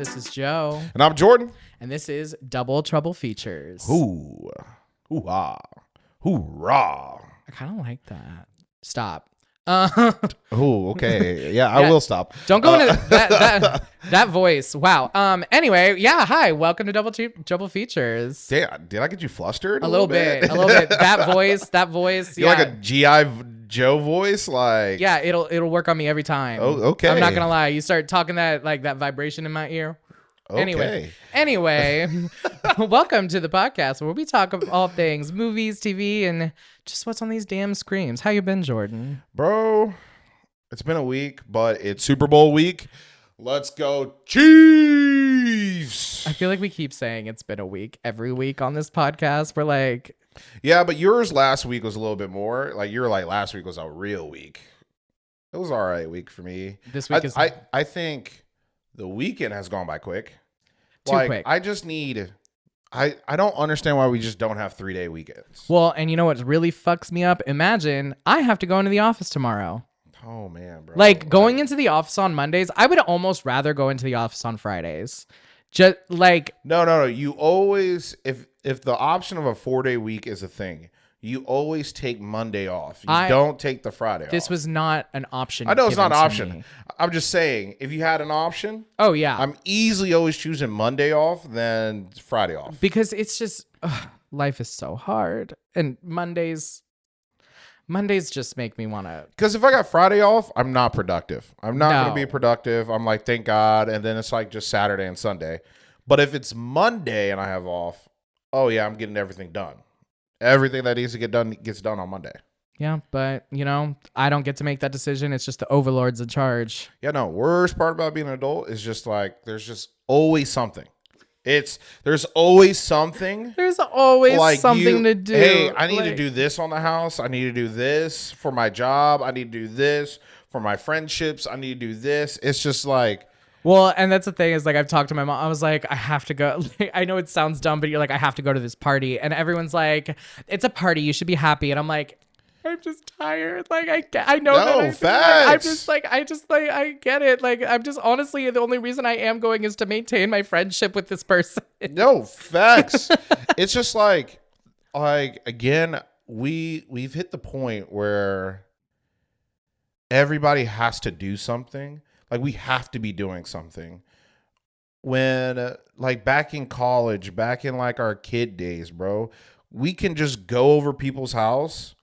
This is Joe. And I'm Jordan. And this is Double Trouble Features. Ooh. Hoo-ha. Hoorah. I kind of like that. Stop. Oh, okay. Yeah, I will stop. Don't go into that voice. Wow. Anyway, yeah. Hi. Welcome to Double Features. Damn, did I get you flustered? A little bit. That voice. You like a G.I. Joe voice? Like, yeah, it'll work on me every time. Oh, okay. I'm not gonna lie. You start talking that vibration in my ear. Okay. Anyway, welcome to the podcast where we talk of all things movies, TV, and just what's on these damn screens. How you been, Jordan? Bro, it's been a week, but it's Super Bowl week. Let's go Chiefs! I feel like we keep saying it's been a week every week on this podcast. We're like... Yeah, but yours last week was a little bit more. Like, you were like, last week was a real week. It was all right week for me. This week is... I think the weekend has gone by quick. Too quick. I just need... I don't understand why we just don't have 3-day weekends. Well, and you know what really fucks me up? Imagine I have to go into the office tomorrow. Oh, man, bro. Like, going into the office on Mondays, I would almost rather go into the office on Fridays. Just like... No. You always... If the option of a 4-day week is a thing, you always take Monday off. You don't take the Friday off. This was not an option. I know it's not an given to option. me. I'm just saying, if you had an option... Oh, yeah. I'm easily always choosing Monday off than Friday off. Because it's just... life is so hard. And Mondays just make me want to... Because if I got Friday off, I'm not productive. I'm not going to be No. productive. I'm like, thank God. And then it's like just Saturday and Sunday. But if it's Monday and I have off, oh, yeah, I'm getting everything done. Everything that needs to get done gets done on Monday. Yeah, but, you know, I don't get to make that decision. It's just the overlords in charge. Yeah, no, worst part about being an adult is just like, there's just always something. There's always something. There's always like something to do. Hey, I need to do this on the house. I need to do this for my job. I need to do this for my friendships. I need to do this. It's just like... Well, and that's the thing is, like, I've talked to my mom. I was like, I have to go. Like, I know it sounds dumb, but you're like, I have to go to this party. And everyone's like, it's a party. You should be happy. And I'm like... I'm just tired. Like, I know that. Facts. I get it. Like, I'm just honestly, the only reason I am going is to maintain my friendship with this person. No, facts. It's just like again, we've hit the point where everybody has to do something. Like, we have to be doing something. When like back in college, back in like our kid days, bro, we can just go over people's house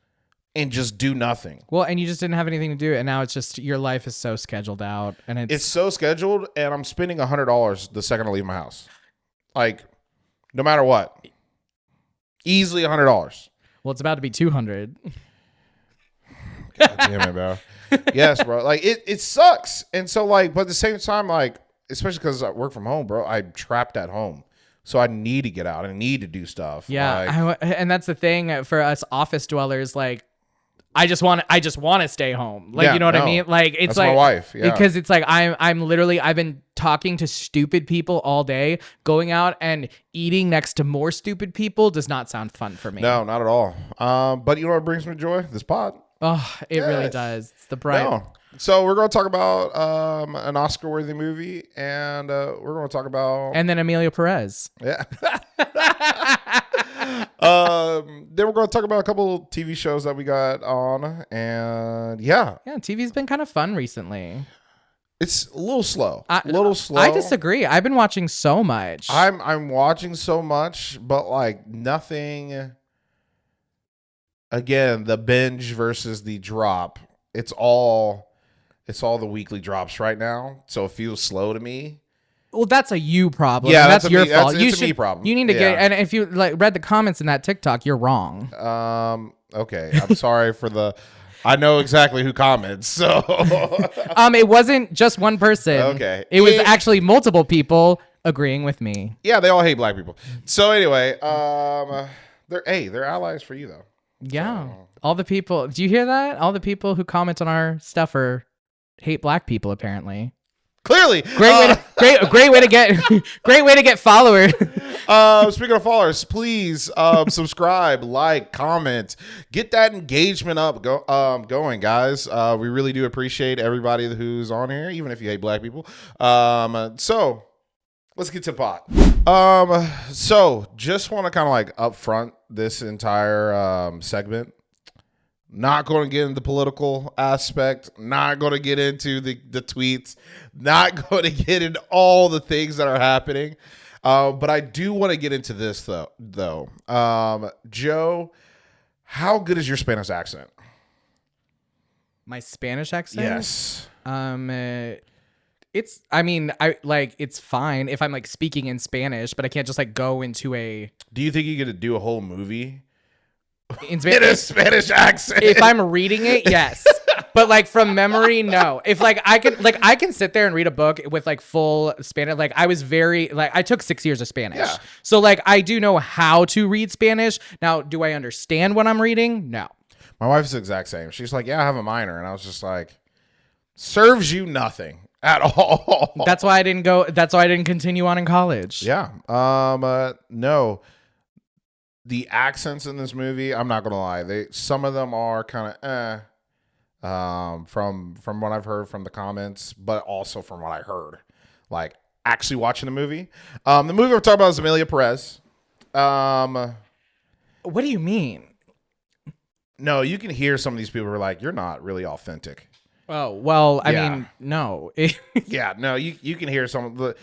and just do nothing. Well, and you just didn't have anything to do, and now it's just your life is so scheduled out, and it's so scheduled, and I'm spending $100 the second I leave my house. Like, no matter what, easily $100. Well, it's about to be 200. God damn it, bro. Yes, bro. Like, it sucks, and so like, but at the same time, like, especially because I work from home, bro, I'm trapped at home. So I need to get out. I need to do stuff. Yeah, and that's the thing for us office dwellers. Like, I just want to stay home. Like, you know what I mean? Like, it's that's like my wife. Yeah. Because it's like I'm literally I've been talking to stupid people all day. Going out and eating next to more stupid people does not sound fun for me. No, not at all. But you know what brings me joy? This pod. Oh, it really does. It's the bright. No. So we're going to talk about an Oscar-worthy movie, and we're going to talk about... And then Emilia Pérez. Yeah. Then we're going to talk about a couple TV shows that we got on, and yeah. Yeah, TV's been kind of fun recently. It's a little slow. I disagree. I've been watching so much. I'm watching so much, but like nothing... Again, the binge versus the drop. It's all the weekly drops right now, so it feels slow to me. Well, that's a you problem. Yeah, that's your fault. It's a me problem. You need to get. And if you like read the comments in that TikTok, you're wrong. Okay, I'm sorry for the. I know exactly who comments. So. It wasn't just one person. Okay. It was actually multiple people agreeing with me. Yeah, they all hate black people. So anyway, they're allies for you though. Yeah. So. All the people. Do you hear that? All the people who comment on our stuff hate black people. Apparently. Clearly, great way to get followers. Speaking of followers, please subscribe, like, comment, get that engagement up going, guys. We really do appreciate everybody who's on here, even if you hate black people. So let's get to pot. So just want to kind of like upfront this entire segment. Not going to get into the political aspect. Not going to get into the tweets. Not going to get into all the things that are happening. But I do want to get into this though. Joe, how good is your Spanish accent? My Spanish accent? Yes. It's, I mean, it's fine if I'm like speaking in Spanish, but I can't just like go into a. Do you think you get to do a whole movie In in a Spanish accent? If I'm reading it, yes. But like from memory, no. If like I can sit there and read a book with like full Spanish. Like I was I took 6 years of Spanish. Yeah. So like I do know how to read Spanish. Now, do I understand what I'm reading? No. My wife's the exact same. She's like, yeah, I have a minor. And I was just like, serves you nothing at all. That's why I didn't continue on in college. Yeah. No. The accents in this movie, I'm not gonna lie. Some of them are kind of from what I've heard from the comments, but also from what I heard, like actually watching the movie. The movie we're talking about is Emilia Pérez. What do you mean? No, you can hear some of these people who are like, you're not really authentic. Oh, well, I Yeah. mean, no. Yeah, no, you can hear some of the.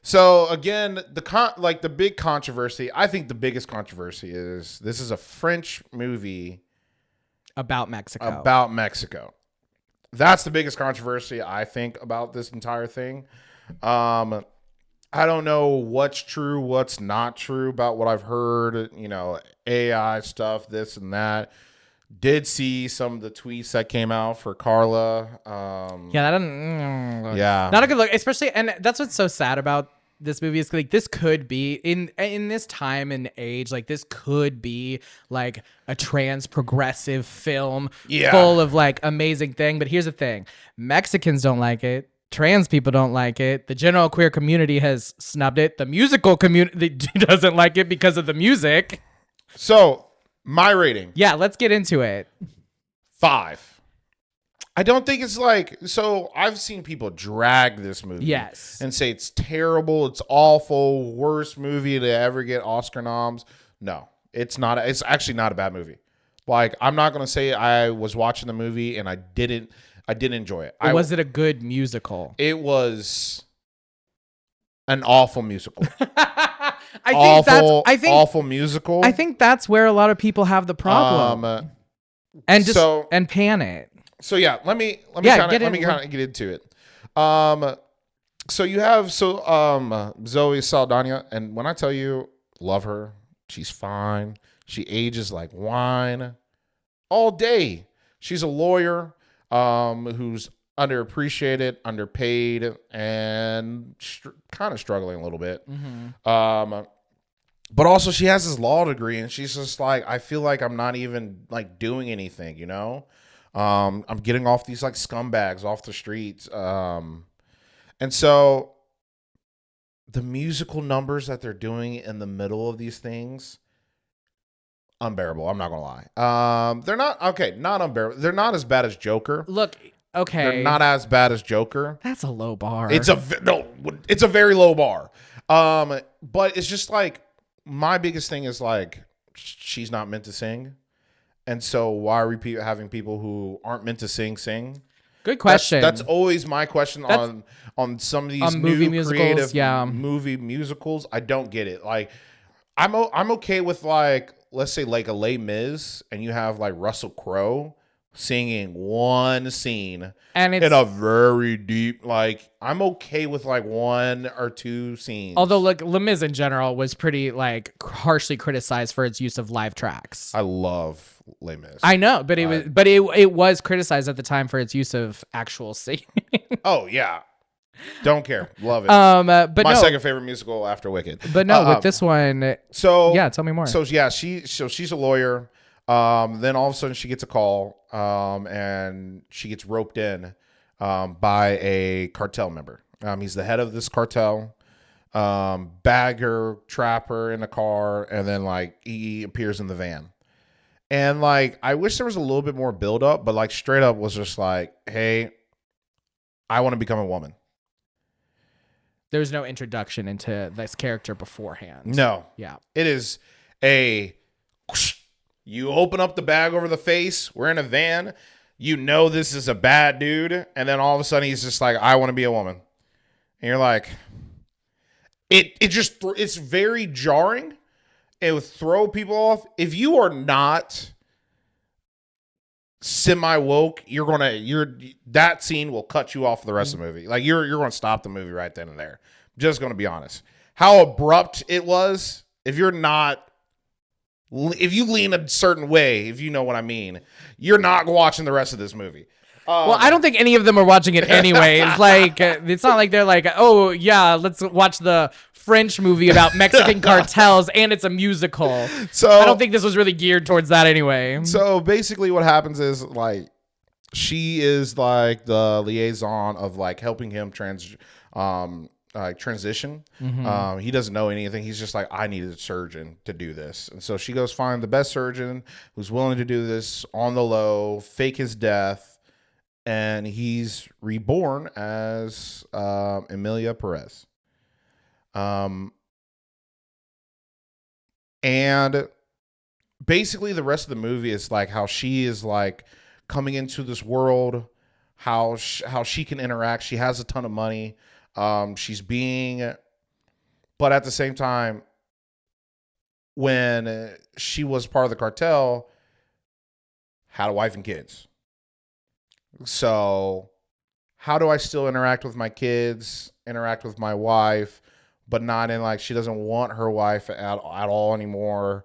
So again, the big controversy. I think the biggest controversy is this is a French movie About Mexico. about Mexico. That's the biggest controversy I think about this entire thing. I don't know what's true, what's not true about what I've heard. You know, AI stuff, this and that. Did see some of the tweets that came out for Carla. Yeah, that doesn't. Yeah, Not a good look, especially, and that's what's so sad about this movie is like this could be in this time and age, like this could be like a trans progressive film full of like amazing thing. But here's the thing: Mexicans don't like it. Trans people don't like it. The general queer community has snubbed it. The musical community doesn't like it because of the music. So my rating. Yeah, let's get into it. 5. I don't think it's like, so I've seen people drag this movie. Yes. And say it's terrible, it's awful, worst movie to ever get Oscar noms. No, it's not. It's actually not a bad movie. Like, I'm not going to say I was watching the movie and I didn't enjoy it. Was it a good musical? It was an awful musical. Awful musical. I think that's where a lot of people have the problem. And pan it. So yeah, let me kind of get into it. So you have Zoe Saldana, and when I tell you, love her, she's fine. She ages like wine all day. She's a lawyer who's underappreciated, underpaid, and kind of struggling a little bit. Mm-hmm. But also she has this law degree, and she's just like, I feel like I'm not even like doing anything, you know? I'm getting off these like scumbags off the streets. And so the musical numbers that they're doing in the middle of these things, unbearable. I'm not gonna lie. They're not not unbearable. They're not as bad as Joker. Look, okay, they're not as bad as Joker. That's a low bar. It's a very low bar. But it's just like, my biggest thing is like, she's not meant to sing. And so why are we having people who aren't meant to sing? Good question. That's always my question on some of these new creative movie musicals. I don't get it. Like, I'm okay with, like, let's say like a Les Mis, and you have like Russell Crowe singing one scene and it's in a very deep, like, I'm okay with like 1 or 2 scenes. Although like Les Mis in general was pretty like harshly criticized for its use of live tracks. I love Les Mis. I know, but it was criticized at the time for its use of actual singing. Oh yeah. Don't care. Love it. But my second favorite musical after Wicked. But no, with this one. So yeah, tell me more. So yeah, she's a lawyer. Then all of a sudden she gets a call, and she gets roped in, by a cartel member. He's the head of this cartel. Bag her, trap her in a car, and then like he appears in the van. And like, I wish there was a little bit more build up, but like straight up was just like, hey, I want to become a woman. There's no introduction into this character beforehand. No. Yeah. It is you open up the bag over the face. We're in a van. You know this is a bad dude. And then all of a sudden he's just like, I want to be a woman. And you're like, it's very jarring. It would throw people off. If you are not semi-woke, that scene will cut you off for the rest of the movie. Like you're going to stop the movie right then and there. Just going to be honest. How abrupt it was. If you lean a certain way, if you know what I mean, you're not watching the rest of this movie. Well, I don't think any of them are watching it anyway. It's like, it's not like they're like, oh, yeah, let's watch the French movie about Mexican cartels and it's a musical. So I don't think this was really geared towards that anyway. So basically what happens is like she is like the liaison of like helping him transition. Mm-hmm. He doesn't know anything. He's just like, I need a surgeon to do this. And so she goes find the best surgeon who's willing to do this on the low, fake his death. And he's reborn as Emilia Pérez. And basically the rest of the movie is like how she is like coming into this world, how she can interact. She has a ton of money. But at the same time, when she was part of the cartel, had a wife and kids. So how do I still interact with my kids, interact with my wife, but not in like, she doesn't want her wife at all anymore.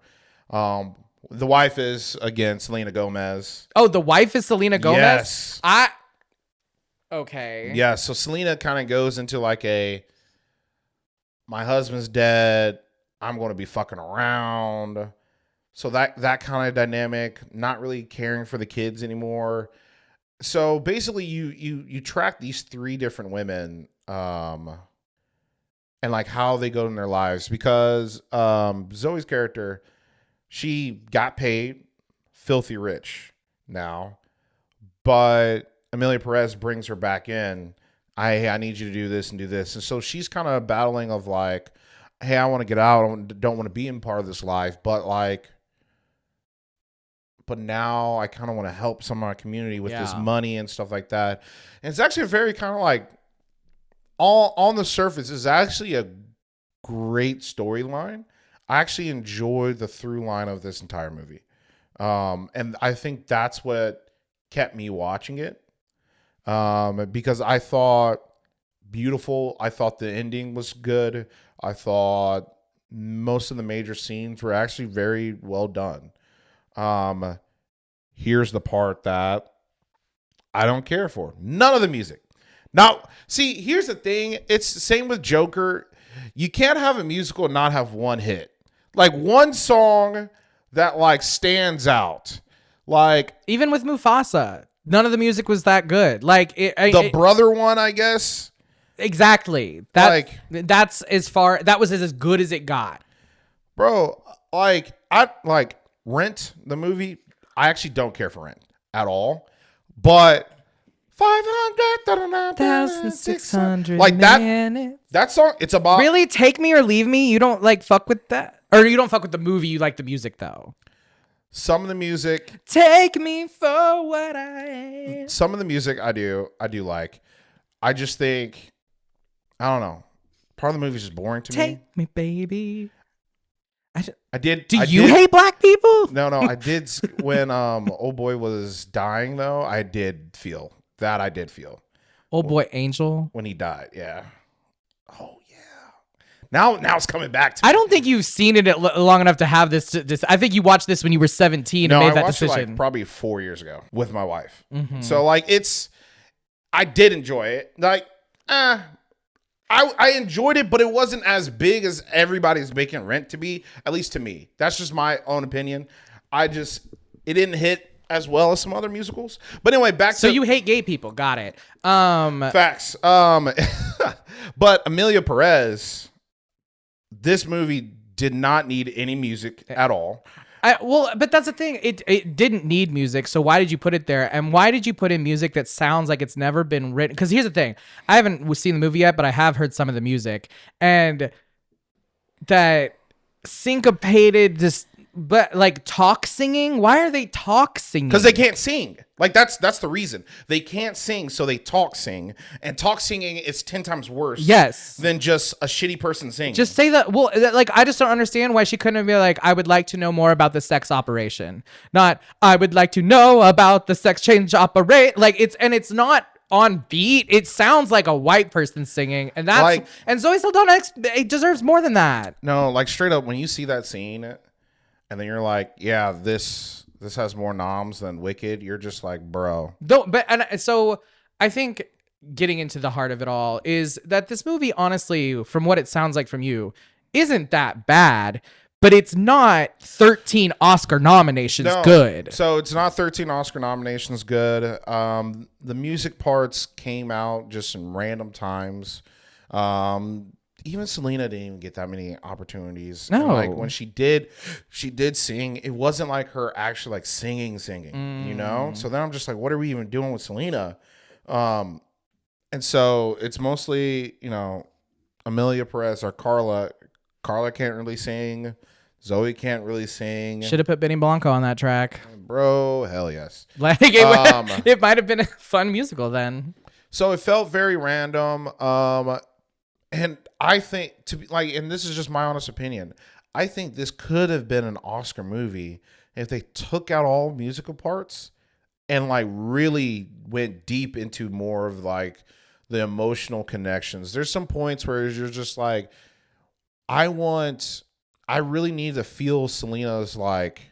The wife is, again, Selena Gomez. Oh, the wife is Selena Gomez? Yes. Okay. Yeah, so Selena kind of goes into like my husband's dead, I'm going to be fucking around. So that kind of dynamic, not really caring for the kids anymore. So basically you track these three different women and like how they go in their lives, because Zoe's character, she got paid filthy rich now, but Emilia Pérez brings her back in. I need you to do this and do this. And so she's kind of battling of like, hey, I want to get out. I don't want to be in part of this life, but now I kind of want to help some of my community with this money and stuff like that. And it's actually a very kind of like, all on the surface is actually a great storyline. I actually enjoyed the through line of this entire movie. And I think that's what kept me watching it. Because I thought beautiful. I thought the ending was good. I thought most of the major scenes were actually very well done. Here's the part that I don't care for. None of the music. Now, see, here's the thing. It's the same with Joker. You can't have a musical and not have one hit. Like one song that like stands out. Like even with Mufasa, none of the music was that good. Like the brother one, I guess. Exactly. That was as good as it got. Bro, like I like Rent, the movie. I actually don't care for Rent at all. But 500,600 like that song, it's about really Take Me or Leave Me. You don't like fuck with that, or you don't fuck with the movie. You like the music though. Some of the music, take me for what I am. Some of the music I do like. I just think, I don't know. Part of the movie is just boring to me. Take me, baby. Do you hate black people? No, I did. When old boy was dying, though, I did feel. Old boy Angel? When he died, yeah. Oh, yeah. Now it's coming back to me. I don't think you've seen it long enough to have this. I think you watched this when you were 17 and made that decision. I watched it like probably 4 years ago with my wife. Mm-hmm. So, like, I did enjoy it. Like, I enjoyed it, but it wasn't as big as everybody's making Rent to be, at least to me. That's just my own opinion. It didn't hit as well as some other musicals. But anyway, So you hate gay people. Got it. Facts. But Emilia Pérez, this movie did not need any music at all. But that's the thing. It didn't need music, so why did you put it there? And why did you put in music that sounds like it's never been written? Because here's the thing: I haven't seen the movie yet, but I have heard some of the music, and that syncopated, just but like talk singing. Why are they talk singing? Because they can't sing. Like that's the reason. They can't sing, so they talk sing. And talk singing is 10 times worse Yes. than just a shitty person singing. Just say that. Well, like I just don't understand why she couldn't be like, I would like to know more about the sex operation. Not, I would like to know about the sex change operate. Like it's not on beat. It sounds like a white person singing, and that's Like- and Zoe Saldana it deserves more than that. No, like straight up, when you see that scene and then you're like, yeah, this has more noms than Wicked, you're just like, bro. Though, but and so I think getting into the heart of it all is that this movie, honestly, from what it sounds like from you, isn't that bad. But it's not 13 Oscar nominations No. good. So it's not 13 Oscar nominations good. The music parts came out just in random times. Even Selena didn't even get that many opportunities. No. And like when she did sing. It wasn't like her actually like singing, you know? So then I'm just like, what are we even doing with Selena? And so it's mostly, you know, Emilia Pérez or Carla. Carla can't really sing. Zoe can't really sing. Should have put Benny Blanco on that track. Bro, hell yes. Like it might have been a fun musical then. So it felt very random. And I think to be like, and this is just my honest opinion, I think this could have been an Oscar movie if they took out all musical parts and like really went deep into more of like the emotional connections. There's some points where you're just like, I really need to feel Selena's like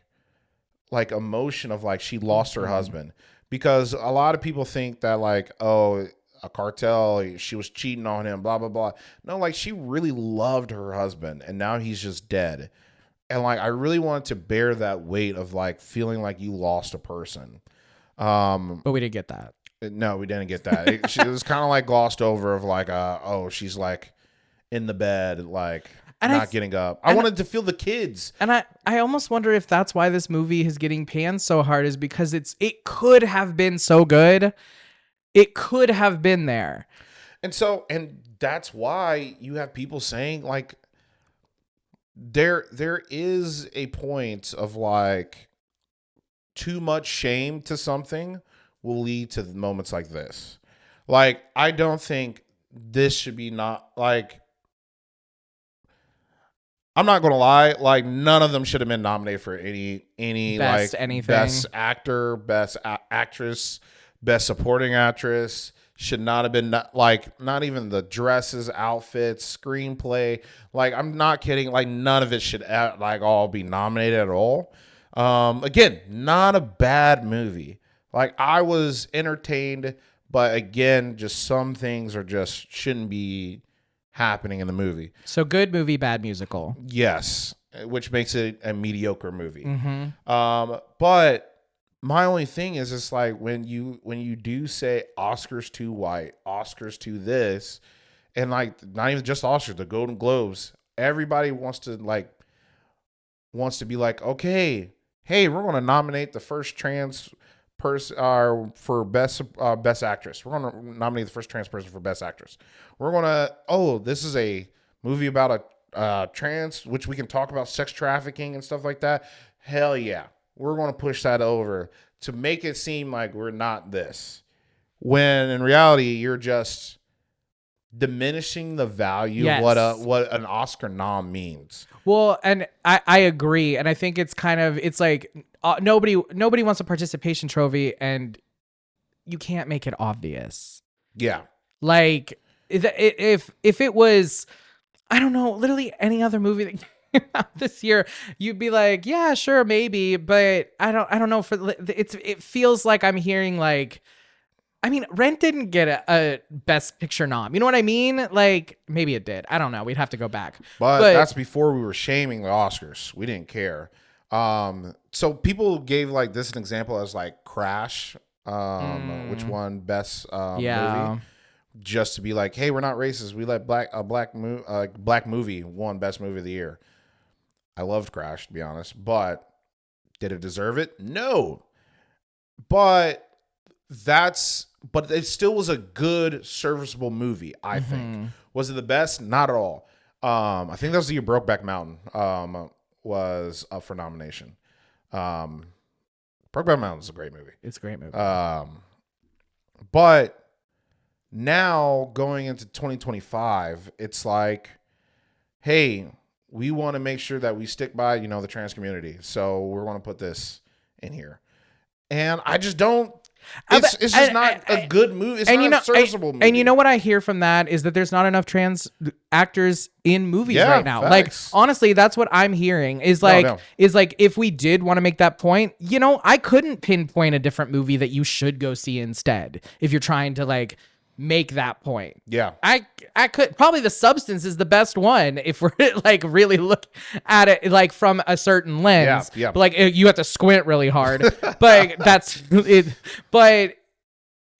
emotion of like she lost her husband, because a lot of people think that like, oh, a cartel, she was cheating on him, blah blah blah. No, like she really loved her husband and now he's just dead. And like I really wanted to bear that weight of like feeling like you lost a person. But we didn't get that. No, we didn't get that. It was kind of like glossed over of like oh, she's like in the bed, like and not getting up. I wanted to feel the kids. And I almost wonder if that's why this movie is getting panned so hard, is because it could have been so good. It could have been there. And that's why you have people saying like there is a point of like too much shame to something will lead to moments like this. Like I don't think this should be not like, I'm not gonna lie, like none of them should have been nominated for any Best like anything. best actor, best actress, best supporting actress. Should not have been not even the dresses, outfits, screenplay. Like I'm not kidding. Like none of it should like all be nominated at all. Again, not a bad movie. Like I was entertained, but again, just some things are just shouldn't be happening in the movie. So good movie, bad musical. Yes, which makes it a mediocre movie. Mm-hmm. But my only thing is, it's like when you do say Oscars to white, Oscars to this, and like not even just Oscars, the Golden Globes, everybody wants to be like, okay, hey, we're going to nominate the first trans person for best actress. We're going to nominate the first trans person for best actress. We're going to, this is a movie about a trans, which we can talk about sex trafficking and stuff like that. Hell yeah. We're going to push that over to make it seem like we're not this. When in reality, you're just diminishing the value of what an Oscar nom means. Well, and I agree, and I think it's like nobody wants a participation trophy, and you can't make it obvious. Yeah, like if it was, I don't know, literally any other movie that came out this year, you'd be like, yeah, sure, maybe, but I don't know. It feels like I'm hearing like, I mean, Rent didn't get a Best Picture nom. You know what I mean? Like, maybe it did. I don't know. We'd have to go back. But that's before we were shaming the Oscars. We didn't care. So people gave like this an example as like Crash, which won best movie, just to be like, hey, we're not racist. We let black movie won best movie of the year. I loved Crash, to be honest, but Did it deserve it? No. But it still was a good, serviceable movie, I think. Was it the best? Not at all. I think that was the year Brokeback Mountain was up for nomination. Brokeback Mountain is a great movie. It's a great movie. But now going into 2025, it's like, hey, we want to make sure that we stick by, the trans community. So we're going to put this in here. And I just don't. It's just not a good movie. It's not a serviceable movie. And you know what I hear from that is that there's not enough trans actors in movies right now. Facts. Like, honestly, that's what I'm hearing is like, if we did want to make that point, I couldn't pinpoint a different movie that you should go see instead if you're trying to like make that point. Yeah. I could probably The Substance is the best one if we're like really look at it like from a certain lens. Yeah. But like you have to squint really hard. But that's it. But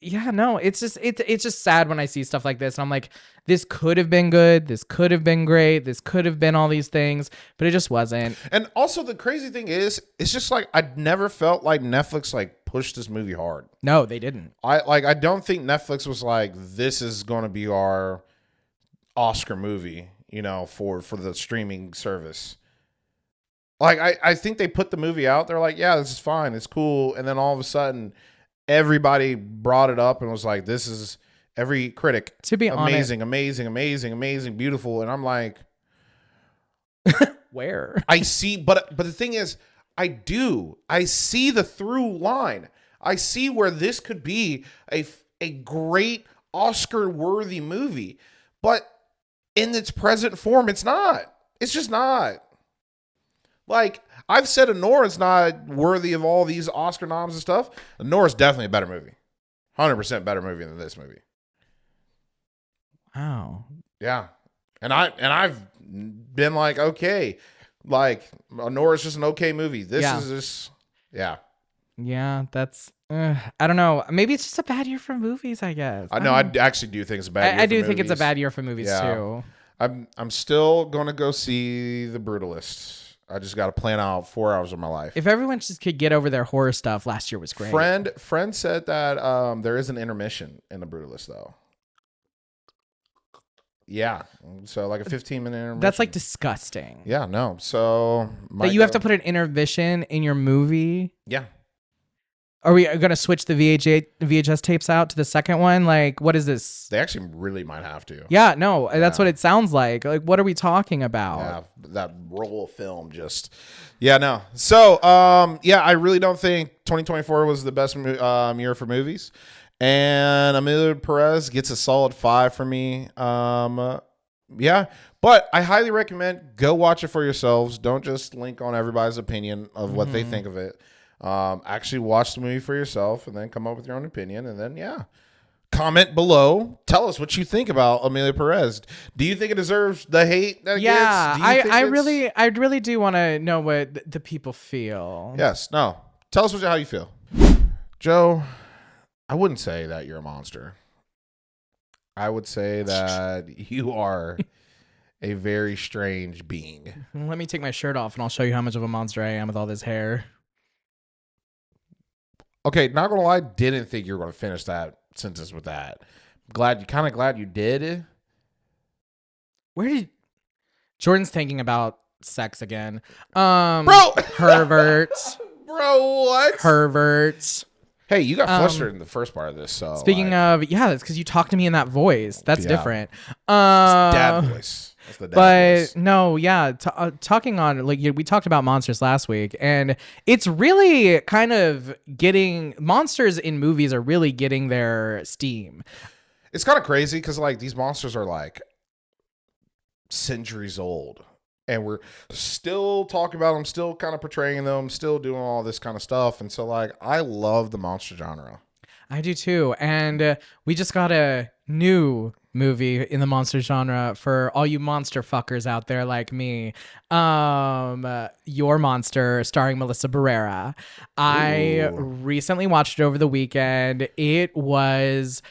yeah, no, it's just sad when I see stuff like this and I'm like, this could have been good, this could have been great, this could have been all these things, but it just wasn't. And also the crazy thing is, it's just like I never felt like Netflix like pushed this movie hard. No, they didn't. I don't think Netflix was like, this is going to be our Oscar movie, for the streaming service. Like I think they put the movie out. They're like, yeah, this is fine, it's cool, and then all of a sudden, everybody brought it up and was like, this is every critic. To be amazing, honest, amazing, beautiful. And I'm like, where? I see, but the thing is, I see the through line. I see where this could be a great Oscar-worthy movie. But in its present form, it's not. It's just not. Like, I've said Anora's not worthy of all these Oscar noms and stuff. Anora's definitely a better movie. 100% better movie than this movie. Wow. Yeah. And I've been like, okay, like Anora's just an okay movie. This is just, yeah. Yeah, that's, I don't know. Maybe it's just a bad year for movies, I guess. I know. I actually do think it's a bad year I do think it's a bad year for movies too. I'm still going to go see The Brutalist. I just got to plan out 4 hours of my life. If everyone just could get over their horror stuff, last year was great. Friend said that there is an intermission in The Brutalist, though. Yeah. So like a 15-minute intermission. That's like disgusting. Yeah, no. So that you have to put an intermission in your movie? Yeah. Are we going to switch the VHS tapes out to the second one? Like, what is this? They actually really might have to. Yeah, no, that's what it sounds like. Like, what are we talking about? Yeah, that roll of film just... Yeah, no. So, I really don't think 2024 was the best year for movies. And Emilia Pérez gets a solid 5 for me. Yeah, but I highly recommend go watch it for yourselves. Don't just link on everybody's opinion of what they think of it. Actually watch the movie for yourself and then come up with your own opinion. And then, comment below. Tell us what you think about Emilia Pérez. Do you think it deserves the hate that it gets? I really do want to know what the people feel. Yes. No. Tell us how you feel. Joe, I wouldn't say that you're a monster. I would say that you are a very strange being. Let me take my shirt off and I'll show you how much of a monster I am with all this hair. Okay, not gonna lie, didn't think you were gonna finish that sentence with that. Glad you did. Where did Jordan's thinking about sex again? Bro, perverts. Bro, what? Perverts. Hey, you got flustered in the first part of this. So speaking of, that's because you talked to me in that voice. That's different. It's dad voice. That's the dad voice. No, talking on we talked about monsters last week, and it's really kind of getting monsters in movies are really getting their steam. It's kind of crazy because like these monsters are like centuries old. And we're still talking about them, still kind of portraying them, still doing all this kind of stuff. And so, like, I love the monster genre. I do too. And we just got a new movie in the monster genre for all you monster fuckers out there like me. Your Monster, starring Melissa Barrera. I recently watched it over the weekend. It was...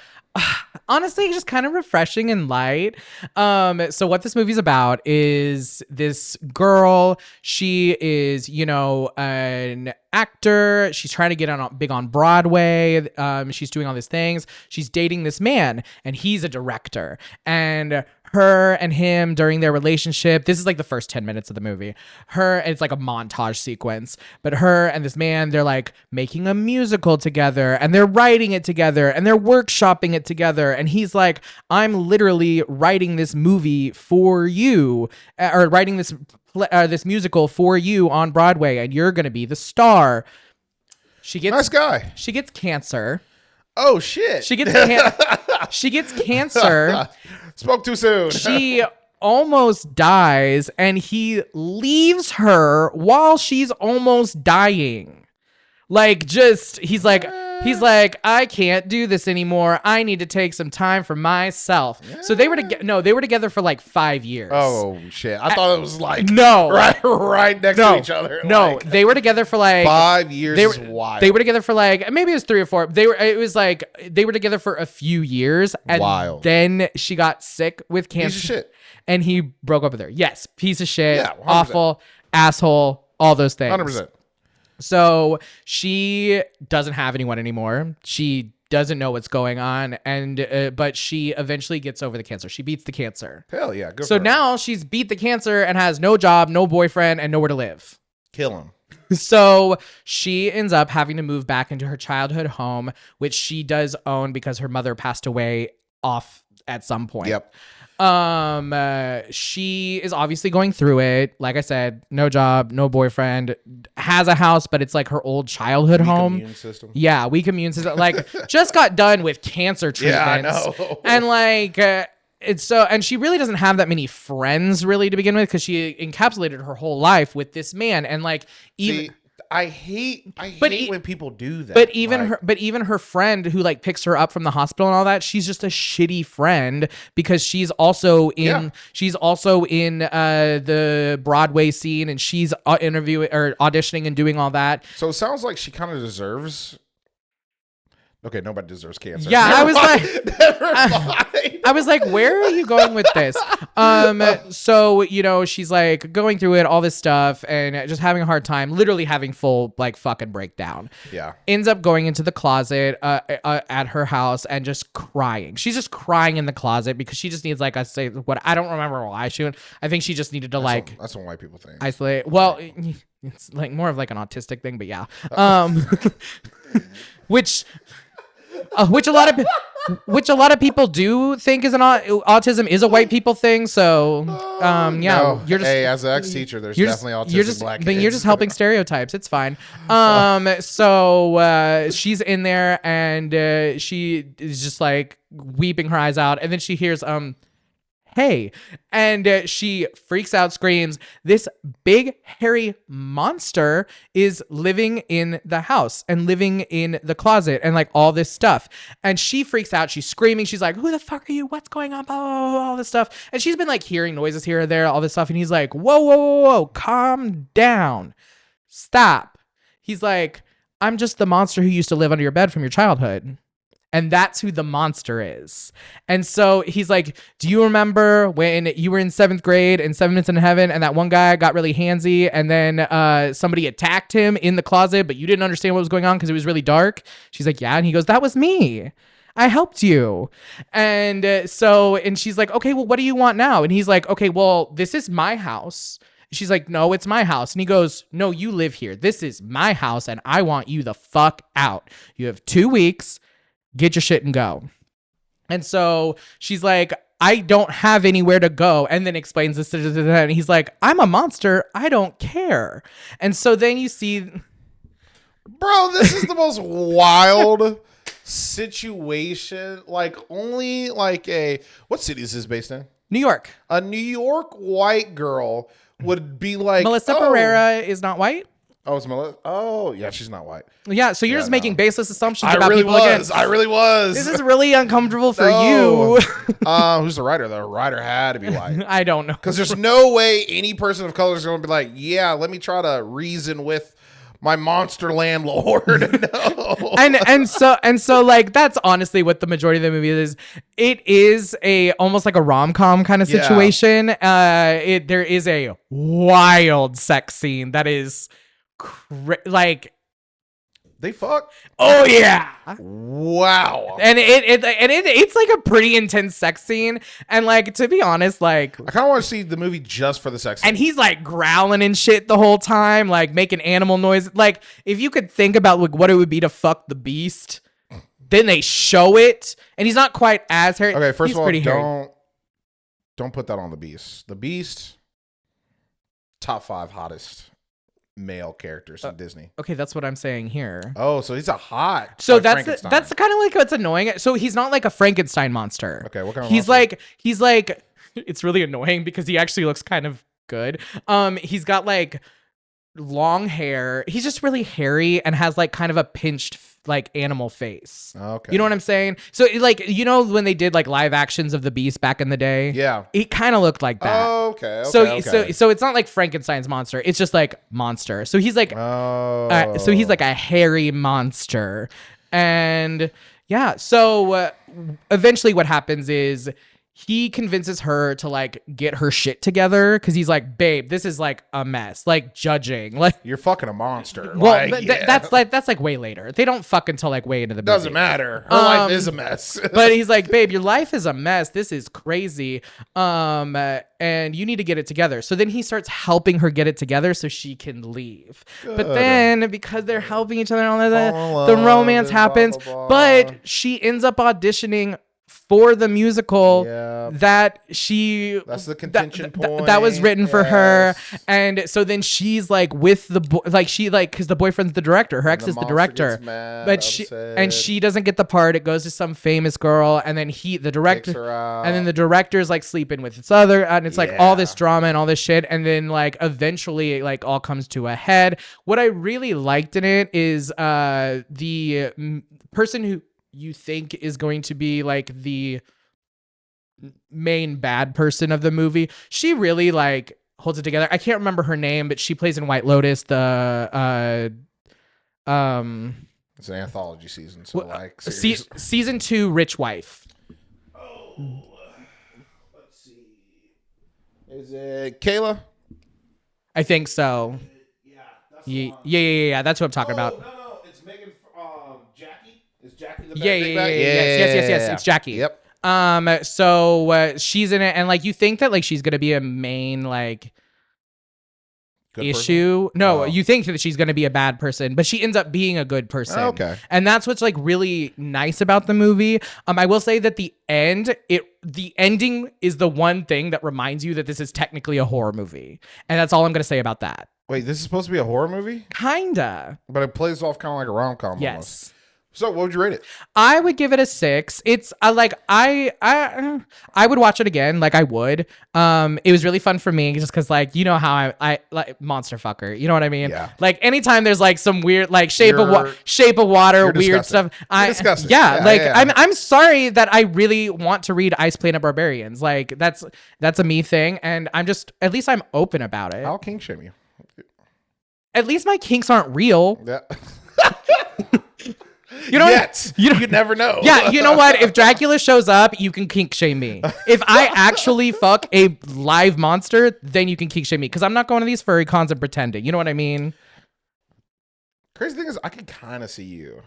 Honestly, just kind of refreshing and light. So what this movie's about is this girl. She is, an actor. She's trying to get on big on Broadway. She's doing all these things. She's dating this man, and he's a director. And her and him during their relationship, this is like the first 10 minutes of the movie. It's like a montage sequence, but her and this man, they're like making a musical together, and they're writing it together, and they're workshopping it together. And he's like, I'm literally writing this movie for you, or writing this musical for you on Broadway, and you're gonna be the star. Nice guy. She gets cancer. Oh shit. She gets cancer. Spoke too soon. She almost dies, and he leaves her while she's almost dying. He's like, I can't do this anymore. I need to take some time for myself. Yeah. So they were together for like 5 years. Oh shit! I thought it was like right next to each other. No, they were together for like 5 years. Is wild. They were together for like maybe it was 3 or 4. They were together for a few years, and then she got sick with cancer. Piece of shit. And he broke up with her. Yes, piece of shit, yeah, awful, asshole, all those things. 100%. So she doesn't have anyone anymore. She doesn't know what's going on, but she eventually gets over the cancer. She beats the cancer. Hell yeah, good. So now she's beat the cancer and has no job, no boyfriend, and nowhere to live. Kill him. So she ends up having to move back into her childhood home, which she does own because her mother passed away off at some point. Yep. She is obviously going through it. Like I said, no job, no boyfriend, has a house, but it's like her old childhood home. Immune system. Yeah, weak immune system. Like just got done with cancer treatments. Yeah, I know. And like and she really doesn't have that many friends really to begin with, because she encapsulated her whole life with this man. And like I hate when people do that. But even her friend who like picks her up from the hospital and all that, she's just a shitty friend, because she's also in the Broadway scene, and she's interviewing or auditioning and doing all that. So it sounds like she kind of deserves. Okay, nobody deserves cancer. Yeah, Never I was mind. like, Never mind. I was like, where are you going with this? So she's like going through it, all this stuff, and just having a hard time, literally having full like fucking breakdown. Yeah. Ends up going into the closet at her house and just crying. She's just crying in the closet because she just needs I don't remember why she went. I think she just needed to that's what white people think. Isolate. Well, it's like more of like an autistic thing, but yeah. Which a lot of people do think is autism is a white people thing. So, yeah, no. you're just as an ex-teacher, there's definitely autistic black kids. You're just helping stereotypes. It's fine. So she's in there, and she is just like weeping her eyes out, and then she hears hey, and she freaks out, screams. This big hairy monster is living in the house and living in the closet and like all this stuff. And she freaks out. She's screaming. She's like, who the fuck are you? What's going on? Blah, blah, blah, all this stuff. And she's been like hearing noises here or there, all this stuff. And he's like, whoa, whoa, whoa, whoa, calm down. Stop. He's like, I'm just the monster who used to live under your bed from your childhood. And that's who the monster is. And so he's like, do you remember when you were in 7th grade and 7 Minutes in Heaven, and that one guy got really handsy, and then somebody attacked him in the closet, but you didn't understand what was going on because it was really dark? She's like, yeah. And he goes, that was me. I helped you. And and she's like, okay, well, what do you want now? And he's like, okay, well, this is my house. She's like, no, it's my house. And he goes, no, you live here. This is my house, and I want you the fuck out. You have 2 weeks. Get your shit and go. And so she's like, I don't have anywhere to go. And then explains this. And he's like, I'm a monster. I don't care. And so then you see. Bro, this is the most wild situation. Like, only like what city is this based in? New York. A New York white girl would be like. Melissa Pereira is not white. Oh, it's Melissa. Oh, yeah, she's not white. Yeah, so you're just making baseless assumptions about people again. I really was. This is really uncomfortable for you. Who's the writer? The writer had to be white. I don't know. Because there's no way any person of color is going to be like, yeah, let me try to reason with my monster landlord. No. and so like that's honestly what the majority of the movie is. It is a almost like a rom-com kind of Yeah. situation. There is a wild sex scene that is like, They fuck. oh yeah. Wow. And it's like a pretty intense sex scene, and like to be honest, like, I kind of want to see the movie just for the sex scene. and he's like growling and shit the whole time, like making animal noise. Like if you could think about like what it would be to fuck the beast, then they show it, and he's not quite as hairy. Okay, first He's of all, pretty hairy. don't put that on the Beast. The Beast, top 5 hottest male characters in Disney. Okay, that's what I'm saying here. Oh, so he's a hot. So like that's Frankenstein. kind of like what's annoying. So he's not like a Frankenstein monster. Okay, what kind of He's monster? he's like it's really annoying because he actually looks kind of good. He's got like long hair. He's just really hairy and has like kind of a pinched like animal face. Okay. You know what I'm saying? So like, you know when they did like live actions of the Beast back in the day? Yeah. It kind of looked like that. Oh, okay. So it's not like Frankenstein's monster. It's just like monster. So he's like so he's like a hairy monster. And yeah, so eventually what happens is he convinces her to like get her shit together because he's like, babe, this is like a mess, like judging, like You're fucking a monster. well, Like, that's like way later. They don't fuck until like way into the movie. doesn't matter. Her life is a mess. But he's like, babe, your life is a mess. This is crazy. And you need to get it together. So then he starts helping her get it together so she can leave. But then because they're helping each other and all that, Fall in the love romance and blah, happens. blah, blah. But she ends up auditioning for the musical Yeah. that she That's the contention point. that was written for her. Yes. And so then she's like with the like she like because the boyfriend's the director, her ex the is the monster director, gets mad, but upset. she doesn't get the part. It goes to some famous girl, and then the director Kicks her out. and then the director's like sleeping with this other, and it's like all this Yeah. drama and all this shit, and then like eventually it like all comes to a head. What I really liked in it is the person who you think is going to be like the main bad person of the movie, she really like holds it together. I can't remember her name, but she plays in White Lotus, the It's an anthology season, so like season 2 rich wife. Let's see. Is it Kayla? I think so. Yeah, that's Yeah, that's what I'm talking about. No, it's Megan. Jackie. Is Jackie the Yeah, big bad? yes, it's Jackie. Yep. So she's in it, and like you think that like she's gonna be a main like Good issue. No, Oh. you think that she's gonna be a bad person, but she ends up being a good person. Oh, okay. And that's what's like really nice about the movie. I will say that the ending is the one thing that reminds you that this is technically a horror movie, and that's all I'm gonna say about that. Wait, this is supposed to be a horror movie, Kinda. but it plays off kind of like a rom-com. Almost. Yes. So, what would you rate it? I would give it a 6. It's I would watch it again, like I would. It was really fun for me just because like you know how I like monster fucker. You know what I mean? Yeah. Like anytime there's like some weird like shape of water, You're weird disgusting. stuff. You're disgusting. Yeah, like yeah. I'm sorry that I really want to read Ice Planet Barbarians. Like that's a me thing, and I'm just at least I'm open about it. I'll king shame you. At least my kinks aren't real. Yeah. You know Yet. You never know. Yeah, you know what? If Dracula shows up, you can kink shame me. If I actually fuck a live monster, then you can kink shame me. Because I'm not going to these furry cons and pretending. You know what I mean? Crazy thing is, I can kind of see you.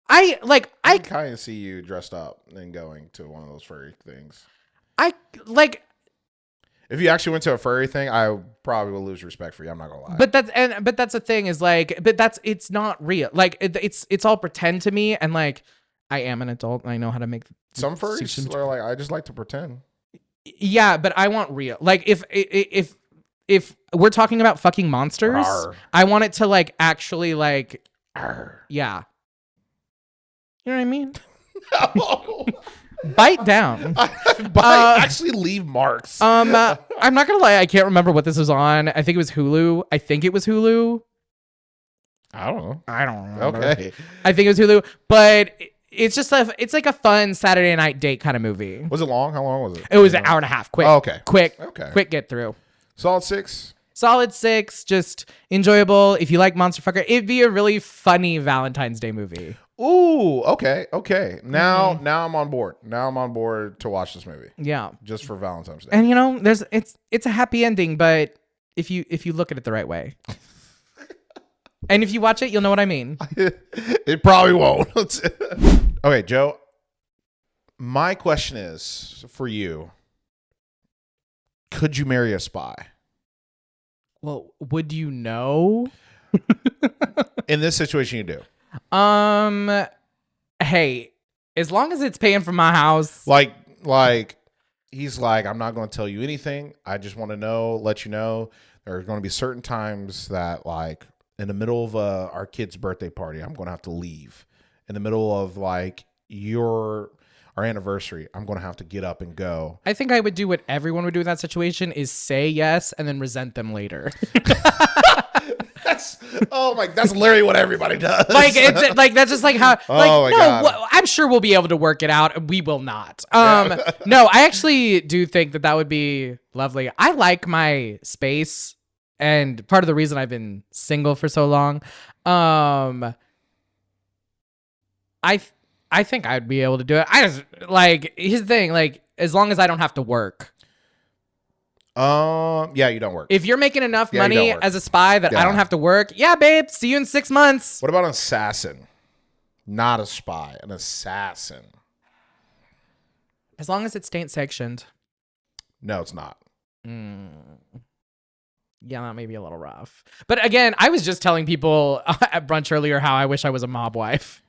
I can kind of see you dressed up and going to one of those furry things. If you actually went to a furry thing, I probably will lose respect for you. I'm not gonna lie. But that's the thing is like, it's not real. Like it's all pretend to me, and like I am an adult and I know how to make some furries are like, I just like to pretend. Yeah, but I want real. Like if we're talking about fucking monsters, Arr. I want it to like actually like Arr. yeah. You know what I mean? No. Bite down. Actually leave marks. I'm not gonna lie, I can't remember what this was on. I think it was Hulu. I don't know. I don't remember. Okay. I think it was Hulu, but it's just it's like a fun Saturday night date kind of movie. Was it long? How long was it? It was an hour and a half. Quick. Oh, okay. Quick. Okay. Quick get through. Solid 6. Solid 6, just enjoyable. If you like Monster Fucker, it'd be a really funny Valentine's Day movie. Ooh, okay. Now I'm on board. Now I'm on board to watch this movie. Yeah. Just for Valentine's Day. And it's a happy ending, but if you look at it the right way. And if you watch it, you'll know what I mean. It probably won't. Okay, Joe. My question is for you. Could you marry a spy? Well, would you know? In this situation, you do. Hey, as long as it's paying for my house. Like he's like, I'm not going to tell you anything. I just want to let you know there are going to be certain times that like in the middle of our kid's birthday party, I'm going to have to leave. In the middle of like our anniversary, I'm going to have to get up and go. I think I would do what everyone would do in that situation is say yes and then resent them later. That's literally what everybody does. Like it's like that's just like how. Like God. I'm sure we'll be able to work it out. We will not. No, I actually do think that would be lovely. I like my space, and part of the reason I've been single for so long. I think I'd be able to do it. I just like here's the thing. Like as long as I don't have to work. Yeah, you don't work. If you're making enough money as a spy that I don't have to work, yeah, babe, see you in 6 months. What about an assassin? Not a spy, an assassin. As long as it's state sanctioned. No, it's not. Yeah, that may be a little rough. But again, I was just telling people at brunch earlier how I wish I was a mob wife.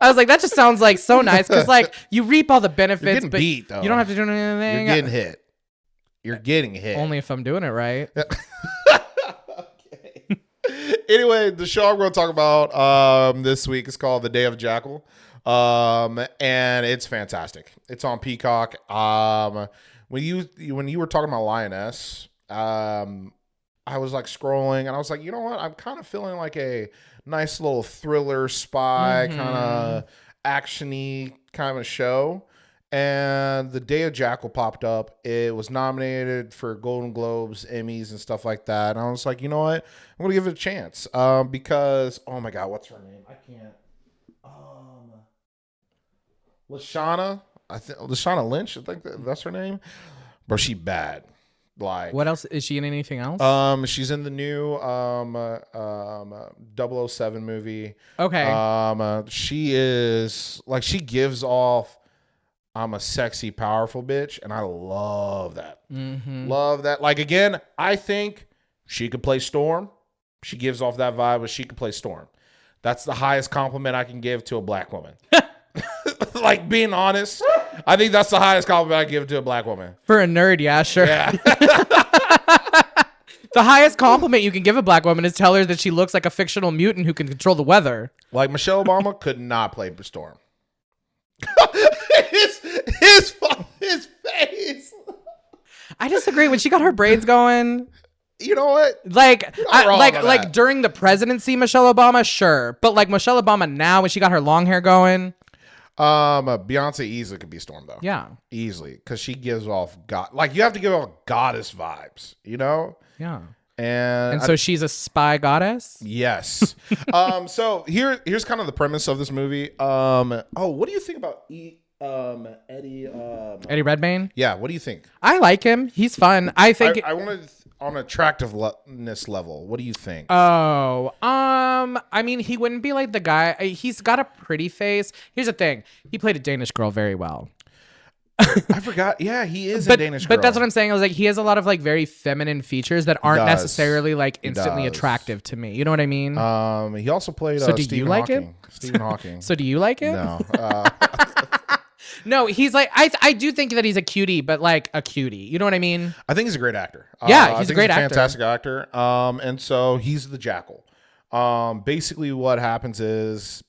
I was like, that just sounds like so nice because like you reap all the benefits, You're getting but beat, though. You don't have to do anything. You're getting hit. You're getting hit. Only if I'm doing it right. Okay. Anyway, the show I'm going to talk about this week is called The Day of Jackal, and it's fantastic. It's on Peacock. When you were talking about Lioness, I was like scrolling, and I was like, you know what? I'm kind of feeling like a nice little thriller spy kind of action-y kind of a show. And The Day of Jackal popped up. It was nominated for Golden Globes, Emmys, and stuff like that. And I was like, you know what? I'm going to give it a chance. Because, oh my God, what's her name? I can't. Lashana Lynch, I think that's her name. Bro, she bad. Like, what else? Is she in anything else? She's in the new 007 movie. Okay. She is like, she gives off, I'm a sexy, powerful bitch, and I love that. Love that. Like, again, I think she could play Storm. She gives off that vibe, but she could play Storm. That's the highest compliment I can give to a black woman. Like, being honest, I think that's the highest compliment I give to a black woman. For a nerd, yeah, sure. Yeah. The highest compliment you can give a black woman is tell her that she looks like a fictional mutant who can control the weather. Like, Michelle Obama could not play Storm. his face. I disagree. When she got her braids going, you know what? Like during the presidency, Michelle Obama, sure, but like Michelle Obama now, when she got her long hair going. Beyonce easily could be Storm though. Yeah, easily, because she gives off you have to give off goddess vibes, you know? Yeah. And so she's a spy goddess? Yes. So here's kind of the premise of this movie. What do you think about Eddie Redmayne? Yeah, what do you think? I like him. He's fun. I think I want to on attractiveness level. What do you think? I mean, he wouldn't be like the guy. He's got a pretty face. Here's the thing. He played a Danish girl very well. I forgot. Yeah, he is a Danish girl. But that's what I'm saying. I was like, he has a lot of like very feminine features that aren't necessarily like instantly attractive to me. You know what I mean? He also played Stephen Hawking. Stephen Hawking. So do you like him? No. No, he's like, I do think that he's a cutie, but like a cutie. You know what I mean? I think he's a great actor. Yeah, he's a great actor. Fantastic actor. And so he's the Jackal. Basically what happens is,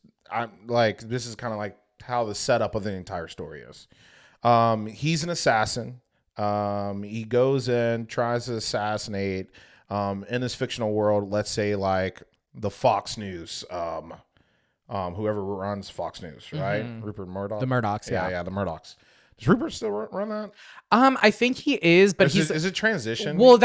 this is kind of like how the setup of the entire story is. He's an assassin. He goes in, tries to assassinate, in this fictional world, let's say like the Fox News, whoever runs Fox News, right? Rupert Murdoch. The Murdochs, yeah. Yeah, the Murdochs. Does Rupert still run that? I think he is, but Is it transition? Well,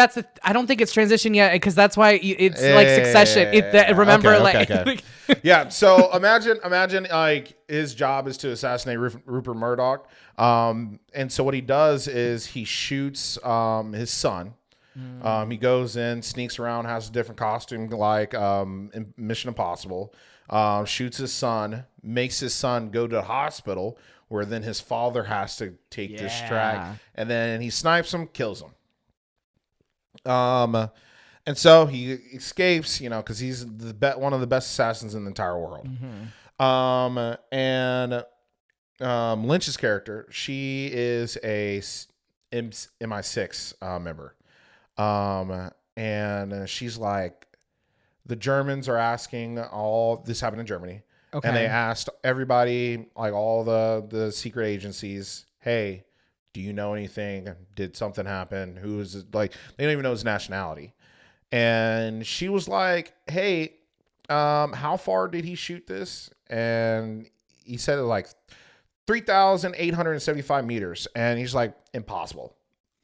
I don't think it's transition yet because that's why it's like Succession. Remember, okay. Yeah. So imagine like his job is to assassinate Rupert Murdoch. And so what he does is he shoots his son. He goes in, sneaks around, has a different costume like in Mission Impossible. Shoots his son, makes his son go to the hospital, where then his father has to take this track, and then he snipes him, kills him. And so he escapes, because he's one of the best assassins in the entire world. And Lynch's character, she is a MI6 member. And she's like, the Germans are asking this happened in Germany. Okay. And they asked everybody, like all the secret agencies, hey, do you know anything? Did something happen? Who is it? Like, they don't even know his nationality. And she was like, hey, how far did he shoot this? And he said like 3,875 meters. And he's like, impossible.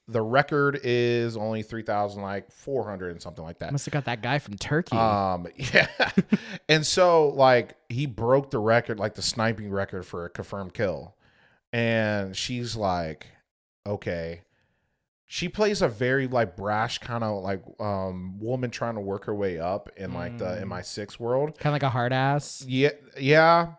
The record is only 3,400 and something like that. Must have got that guy from Turkey. Yeah. And so like he broke the record, like the sniping record for a confirmed kill. And she's like, okay. She plays a very like brash kind of like woman trying to work her way up in like the MI6 world. Kind of like a hard ass. Yeah. Yeah.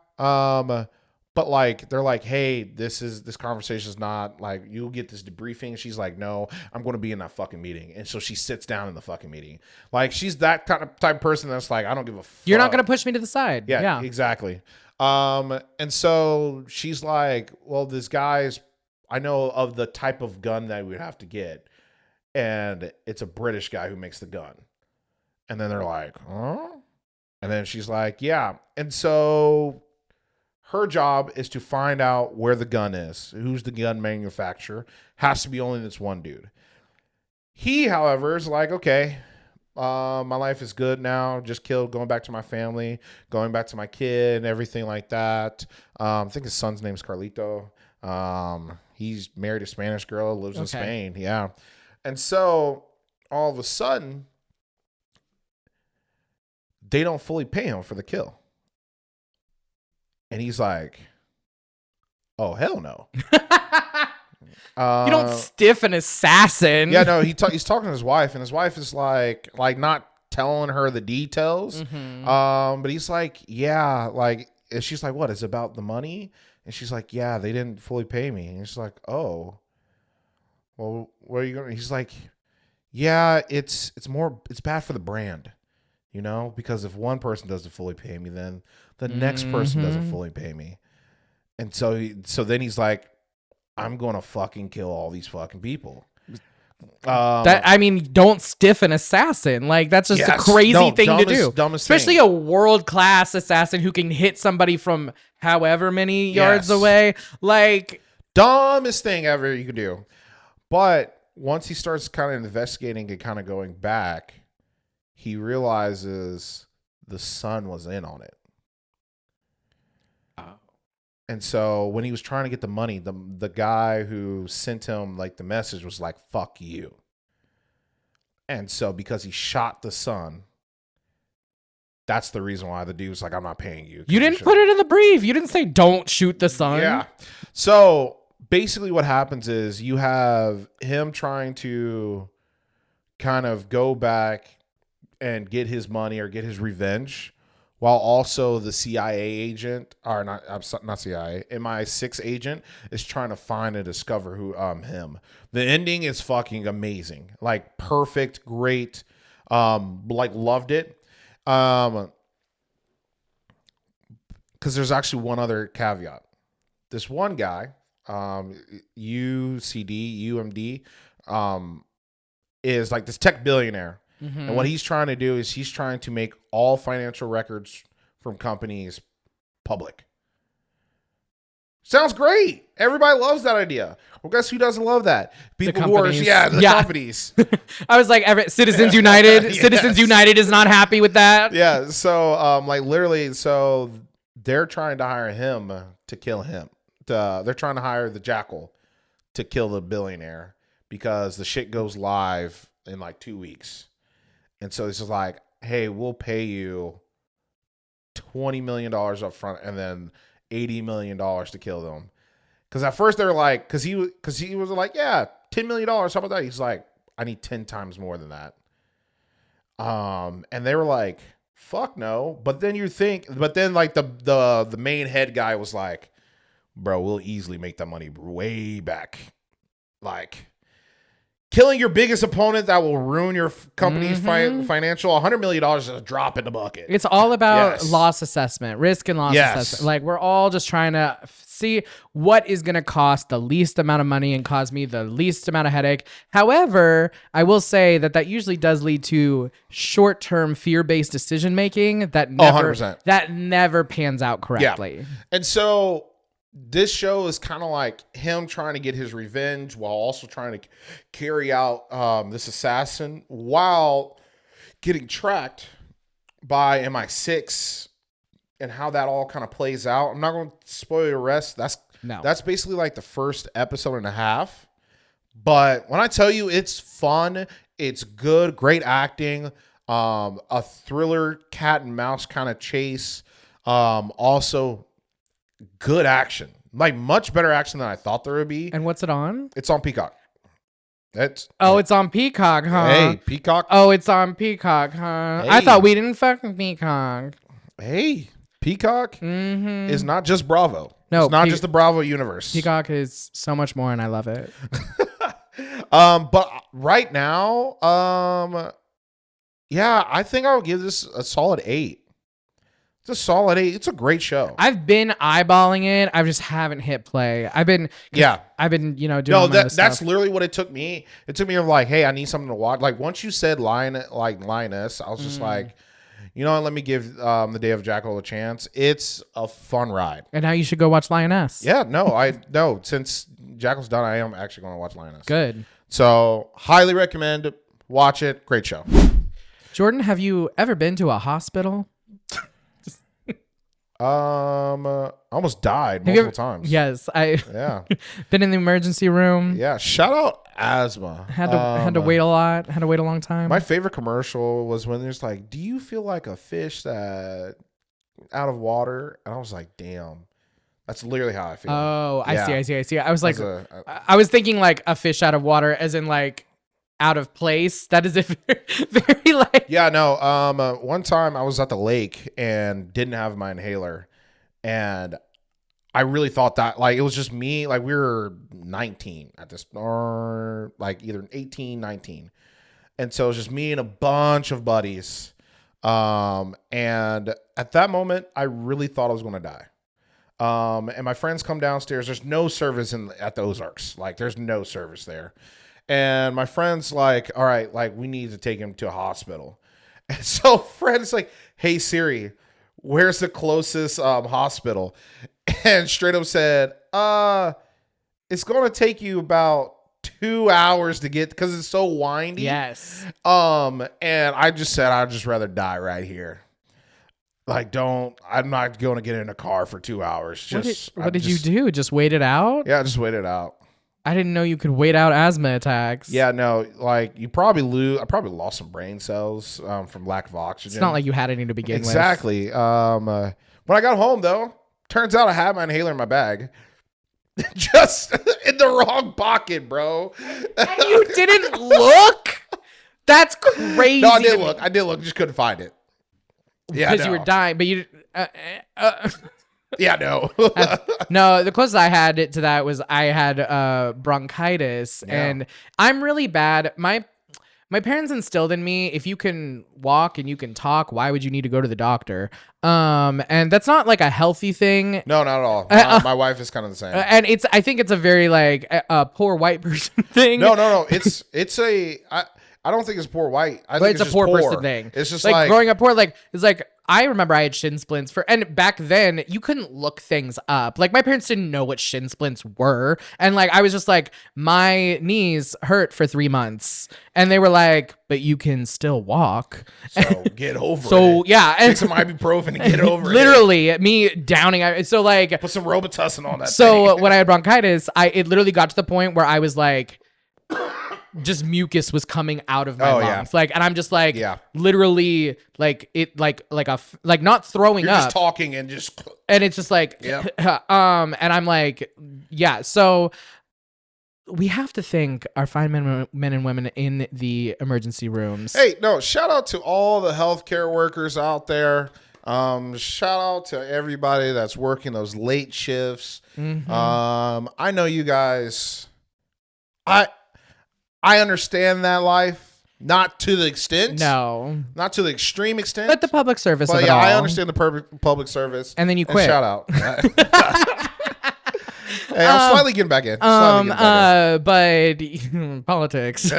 But like they're like, hey, this conversation is not like you'll get this debriefing. She's like, no, I'm going to be in that fucking meeting, and so she sits down in the fucking meeting. Like she's that kind of type of person that's like, I don't give a fuck. You're not going to push me to the side. Yeah, exactly. And so she's like, well, this guy's, I know of the type of gun that we would have to get, and it's a British guy who makes the gun. And then they're like, huh? And then she's like, yeah, and so. Her job is to find out where the gun is, who's the gun manufacturer. Has to be only this one dude. He, however, is like, okay, my life is good now. Just killed, going back to my family, going back to my kid and everything like that. I think his son's name is Carlito. He's married a Spanish girl, lives in Spain. Yeah. And so all of a sudden, they don't fully pay him for the kill. And he's like, oh, hell no. You don't stiff an assassin. Yeah, no, he's talking to his wife, and his wife is like not telling her the details. But he's like, yeah, like, and she's like, what? Is it about the money? And she's like, yeah, they didn't fully pay me. And she's like, oh, well, where are you going? He's like, yeah, it's bad for the brand. Because if one person doesn't fully pay me, then the next person doesn't fully pay me. And so then he's like, I'm going to fucking kill all these fucking people. Don't stiff an assassin. Like, that's just a crazy thing to do. Especially a world-class assassin who can hit somebody from however many yards away. Like, dumbest thing ever you could do. But once he starts kind of investigating and kind of going back, he realizes the son was in on it. Oh. And so when he was trying to get the money, the guy who sent him like the message was like, fuck you. And so because he shot the son, that's the reason why the dude was like, I'm not paying you. You didn't put it in the brief. You didn't say don't shoot the son. Yeah. So basically what happens is you have him trying to kind of go back and get his money or get his revenge, while also the CIA agent, or not CIA, MI6 agent is trying to find and discover who him. The ending is fucking amazing, like perfect, great, like loved it. Because there's actually one other caveat. This one guy, UMD, is like this tech billionaire. And what he's trying to do is he's trying to make all financial records from companies public. Sounds great. Everybody loves that idea. Well, guess who doesn't love that? People who are, the companies. I was like, Citizens United. Yes. Citizens United is not happy with that. Yeah. So, literally, so they're trying to hire him to kill him. They're trying to hire the Jackal to kill the billionaire because the shit goes live in like 2 weeks. And so it's just like, hey, we'll pay you $20 million up front and then $80 million to kill them. Because at first they were like, because he was like, yeah, $10 million. How about that? He's like, I need 10 times more than that. And they were like, fuck no. But then like the main head guy was like, bro, we'll easily make that money way back. Like, killing your biggest opponent that will ruin your company's financial, $100 million is a drop in the bucket. It's all about loss assessment, risk and loss assessment. Like, we're all just trying to see what is going to cost the least amount of money and cause me the least amount of headache. However, I will say that usually does lead to short-term fear-based decision-making that never pans out correctly. Yeah. And so this show is kind of like him trying to get his revenge while also trying to carry out this assassin while getting tracked by MI6 and how that all kind of plays out. I'm not going to spoil the rest. That's basically like the first episode and a half. But when I tell you it's fun, it's good, great acting, a thriller cat and mouse kind of chase, also good action, like much better action than I thought there would be. And what's it on? It's on Peacock. It's on Peacock, huh? Hey, Peacock. Oh, it's on Peacock, huh? Hey. I thought we didn't fuck with Peacock. Hey, Peacock is not just Bravo. No, it's not just the Bravo universe. Peacock is so much more, and I love it. But right now, yeah, I think I would give this a solid 8. It's a solid 8. It's a great show. I've been eyeballing it. I just haven't hit play. I've been doing that's literally what it took me. It took me like, hey, I need something to watch. Like once you said Lioness, I was just like, you know what, let me give The Day of Jackal a chance. It's a fun ride. And now you should go watch Lioness. Yeah, since Jackal's done, I am actually going to watch Lioness. Good. So highly recommend. Watch it. Great show. Jordan, have you ever been to a hospital? I almost died multiple times. Yes, been in the emergency room. Yeah, shout out asthma. Had to wait a lot. Had to wait a long time. My favorite commercial was when there's like, "Do you feel like a fish that out of water?" And I was like, "Damn, that's literally how I feel." Oh, I see. I was like, I was thinking like a fish out of water, as in like out of place. That is very like. Yeah, no. One time I was at the lake and didn't have my inhaler, and I really thought that like it was just me. Like we were 19 at this, or like either 18, 19, and so it was just me and a bunch of buddies. And at that moment, I really thought I was going to die. And my friends come downstairs. There's no service at the Ozarks. Like there's no service there. And my friend's like, all right, like we need to take him to a hospital. And so friend's like, hey Siri, where's the closest hospital? And straight up said, it's going to take you about 2 hours to get, because it's so windy. Yes. And I just said, I'd just rather die right here. Like, I'm not going to get in a car for 2 hours. What did you do? Just wait it out? Yeah, just wait it out. I didn't know you could wait out asthma attacks. Yeah, no, like I probably lost some brain cells from lack of oxygen. It's not like you had any to begin with. Exactly. When I got home, though, turns out I had my inhaler in my bag. Just in the wrong pocket, bro. And you didn't look? That's crazy. No, I did look. I just couldn't find it. Yeah, because you were dying, but you. Yeah, no. No, the closest I had to that was I had bronchitis, and I'm really bad. My parents instilled in me, if you can walk and you can talk, why would you need to go to the doctor? And that's not like a healthy thing. No, not at all. My wife is kind of the same. And I think it's a very like a poor white person thing. No. I don't think it's poor white. I think it's a poor person thing. It's just like growing up poor. Like it's like I remember I had shin splints and back then you couldn't look things up. Like my parents didn't know what shin splints were. And like, I was just like, my knees hurt for 3 months. And they were like, but you can still walk. So get over it. So yeah. Take some ibuprofen and get over it. Literally me downing. So like. Put some Robitussin on that So thing. when I had bronchitis, it literally got to the point where I was like, just mucus was coming out of my lungs. Yeah. Like, and I'm just like, literally like it, like not throwing You're up. just talking and just. And it's just like, Yep. and I'm like, yeah. So we have to thank our fine men and women in the emergency rooms. Hey, no, shout out to all the healthcare workers out there. Shout out to everybody that's working those late shifts. Mm-hmm. I know you guys. I understand that life, not to the extent. No. Not to the extreme extent. But the public service But of it yeah, all. I understand the public service. And then you quit. Shout out. Hey, I'm slightly getting back in. But politics.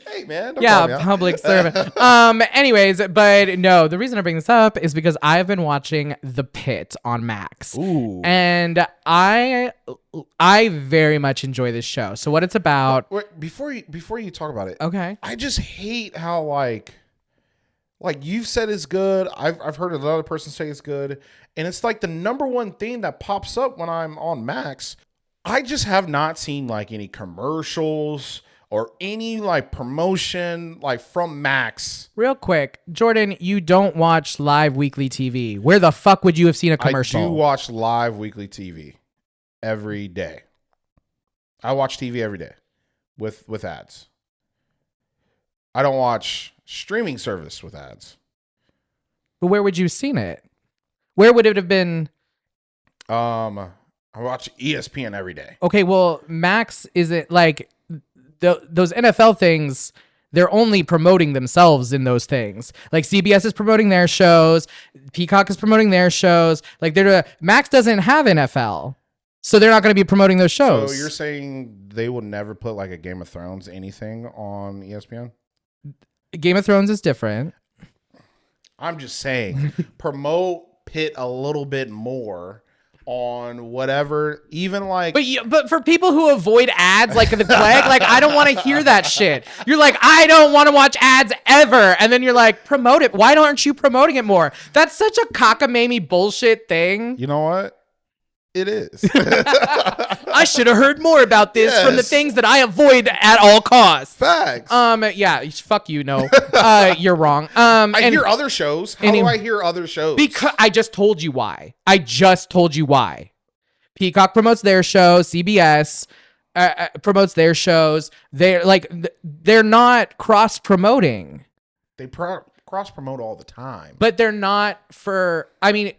Hey, man. Don't call me out. Public service. Anyways, but no, the reason I bring this up is because I've been watching The Pitt on Max. Ooh. And I very much enjoy this show. So what it's about. Wait, before you talk about it. Okay. I just hate how like you've said it's good. I've heard another person say it's good. And it's like the number one thing that pops up when I'm on Max. I just have not seen like any commercials or any like promotion like from Max. Real quick, Jordan, you don't watch live weekly TV. Where the fuck would you have seen a commercial? I do watch live weekly TV every day. I watch TV every day with ads. I don't watch streaming service with ads. But where would you have seen it? Where would it have been? I watch ESPN every day. Okay, well, Max isn't like those NFL things. They're only promoting themselves in those things. Like CBS is promoting their shows, Peacock is promoting their shows. Like Max doesn't have NFL, so they're not going to be promoting those shows. So you're saying they will never put like a Game of Thrones anything on ESPN? Game of Thrones is different. I'm just saying, promote Pitt a little bit more on whatever, even like. But for people who avoid ads like the plague, like I don't want to hear that shit. You're like, I don't want to watch ads ever, and then you're like, promote it. Why aren't you promoting it more? That's such a cockamamie bullshit thing. You know what? It is. I should have heard more about this from the things that I avoid at all costs. Facts. Yeah, fuck you. No, you're wrong. I hear other shows. How do I hear other shows? Because I just told you why. Peacock promotes their show. CBS promotes their shows. They're not cross promoting. They cross promote all the time. But they're not for. I mean,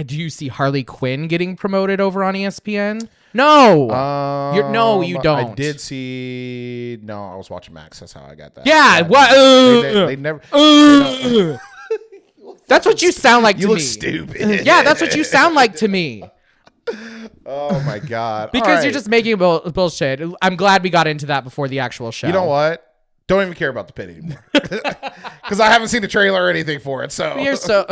do you see Harley Quinn getting promoted over on ESPN? No. You don't. I did see. No, I was watching Max. That's how I got that. Yeah. What? They never. That's what you sound like to me. You look stupid. Yeah, that's what you sound like to me. Oh my god. Because you're just making bullshit. I'm glad we got into that before the actual show. You know what? Don't even care about the Pit anymore. Because I haven't seen the trailer or anything for it. So you're so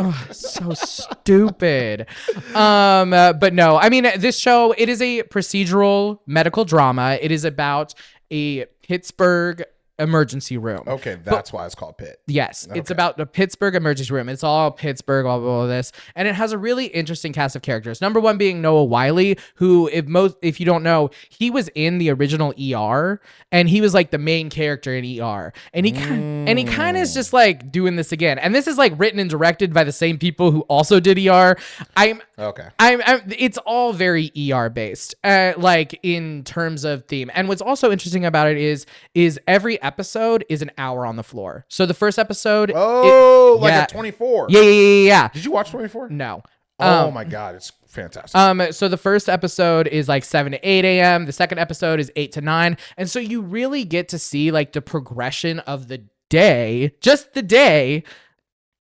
stupid. But no, I mean, this show, it is a procedural medical drama. It is about a Pittsburgh emergency room. Okay, that's why it's called Pitt. Yes, okay. It's about the Pittsburgh emergency room. It's all Pittsburgh, all of this, and it has a really interesting cast of characters. Number one being Noah Wyle, who, if you don't know, he was in the original ER, and he was like the main character in ER, and he kind of is just like doing this again. And this is like written and directed by the same people who also did ER. It's all very ER based, like in terms of theme. And what's also interesting about it is every episode is an hour on the floor. So the first episode, a 24. Yeah. Did you watch 24? No. Oh my god, it's fantastic. So the first episode is like 7 to 8 a.m. The second episode is 8 to 9, and so you really get to see like the progression of the day, just the day,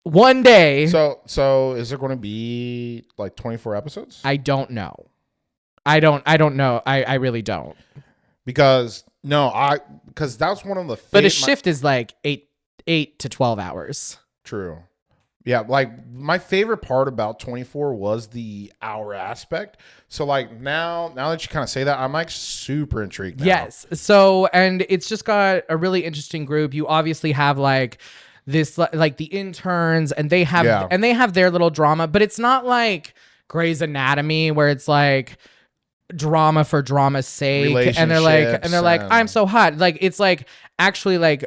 one day. So is there going to be like 24 episodes? I don't know. I don't know. I really don't. Because that's one of the. But a shift is like 8 8 to 12 hours. True. Yeah, like my favorite part about 24 was the hour aspect. So like now that you kind of say that, I'm like super intrigued now. Yes. So, and it's just got a really interesting group. You obviously have like this, like the interns, and they have their little drama, but it's not like Grey's Anatomy where it's like drama for drama's sake, and they're like I'm so hot. Like it's like actually like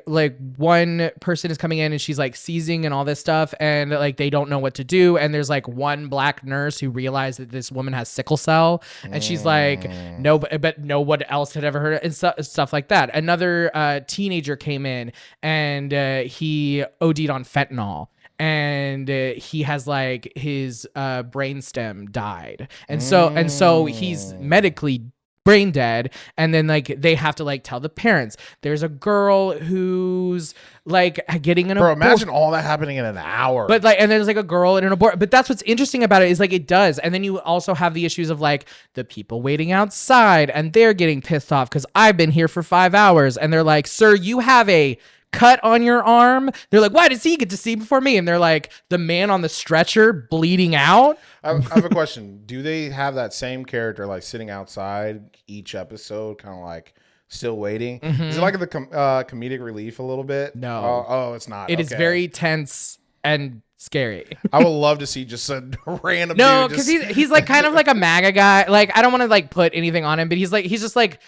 one person is coming in and she's like seizing and all this stuff, and like they don't know what to do, and there's like one black nurse who realized that this woman has sickle cell, and she's like no, but no one else had ever heard it, and stuff like that. Another teenager came in and he OD'd on fentanyl, and he has like his brainstem died, and so he's medically brain dead, and then like they have to like tell the parents. There's a girl who's like getting an abortion. Imagine all that happening in an hour. But like, and there's like a girl in an abortion. But that's what's interesting about it is like it does. And then you also have the issues of like the people waiting outside, and they're getting pissed off because I've been here for 5 hours, and they're like, "Sir, you have a cut on your arm." They're like, "Why does he get to see before me?" And they're like, the man on the stretcher bleeding out. I have a question. Do they have that same character like sitting outside each episode, kind of like still waiting? Is it like the comedic relief a little bit? No. Oh, it's not. It is very tense and scary. I would love to see just a random no, dude. because he's like kind of like a MAGA guy. Like I don't want to like put anything on him, but he's just like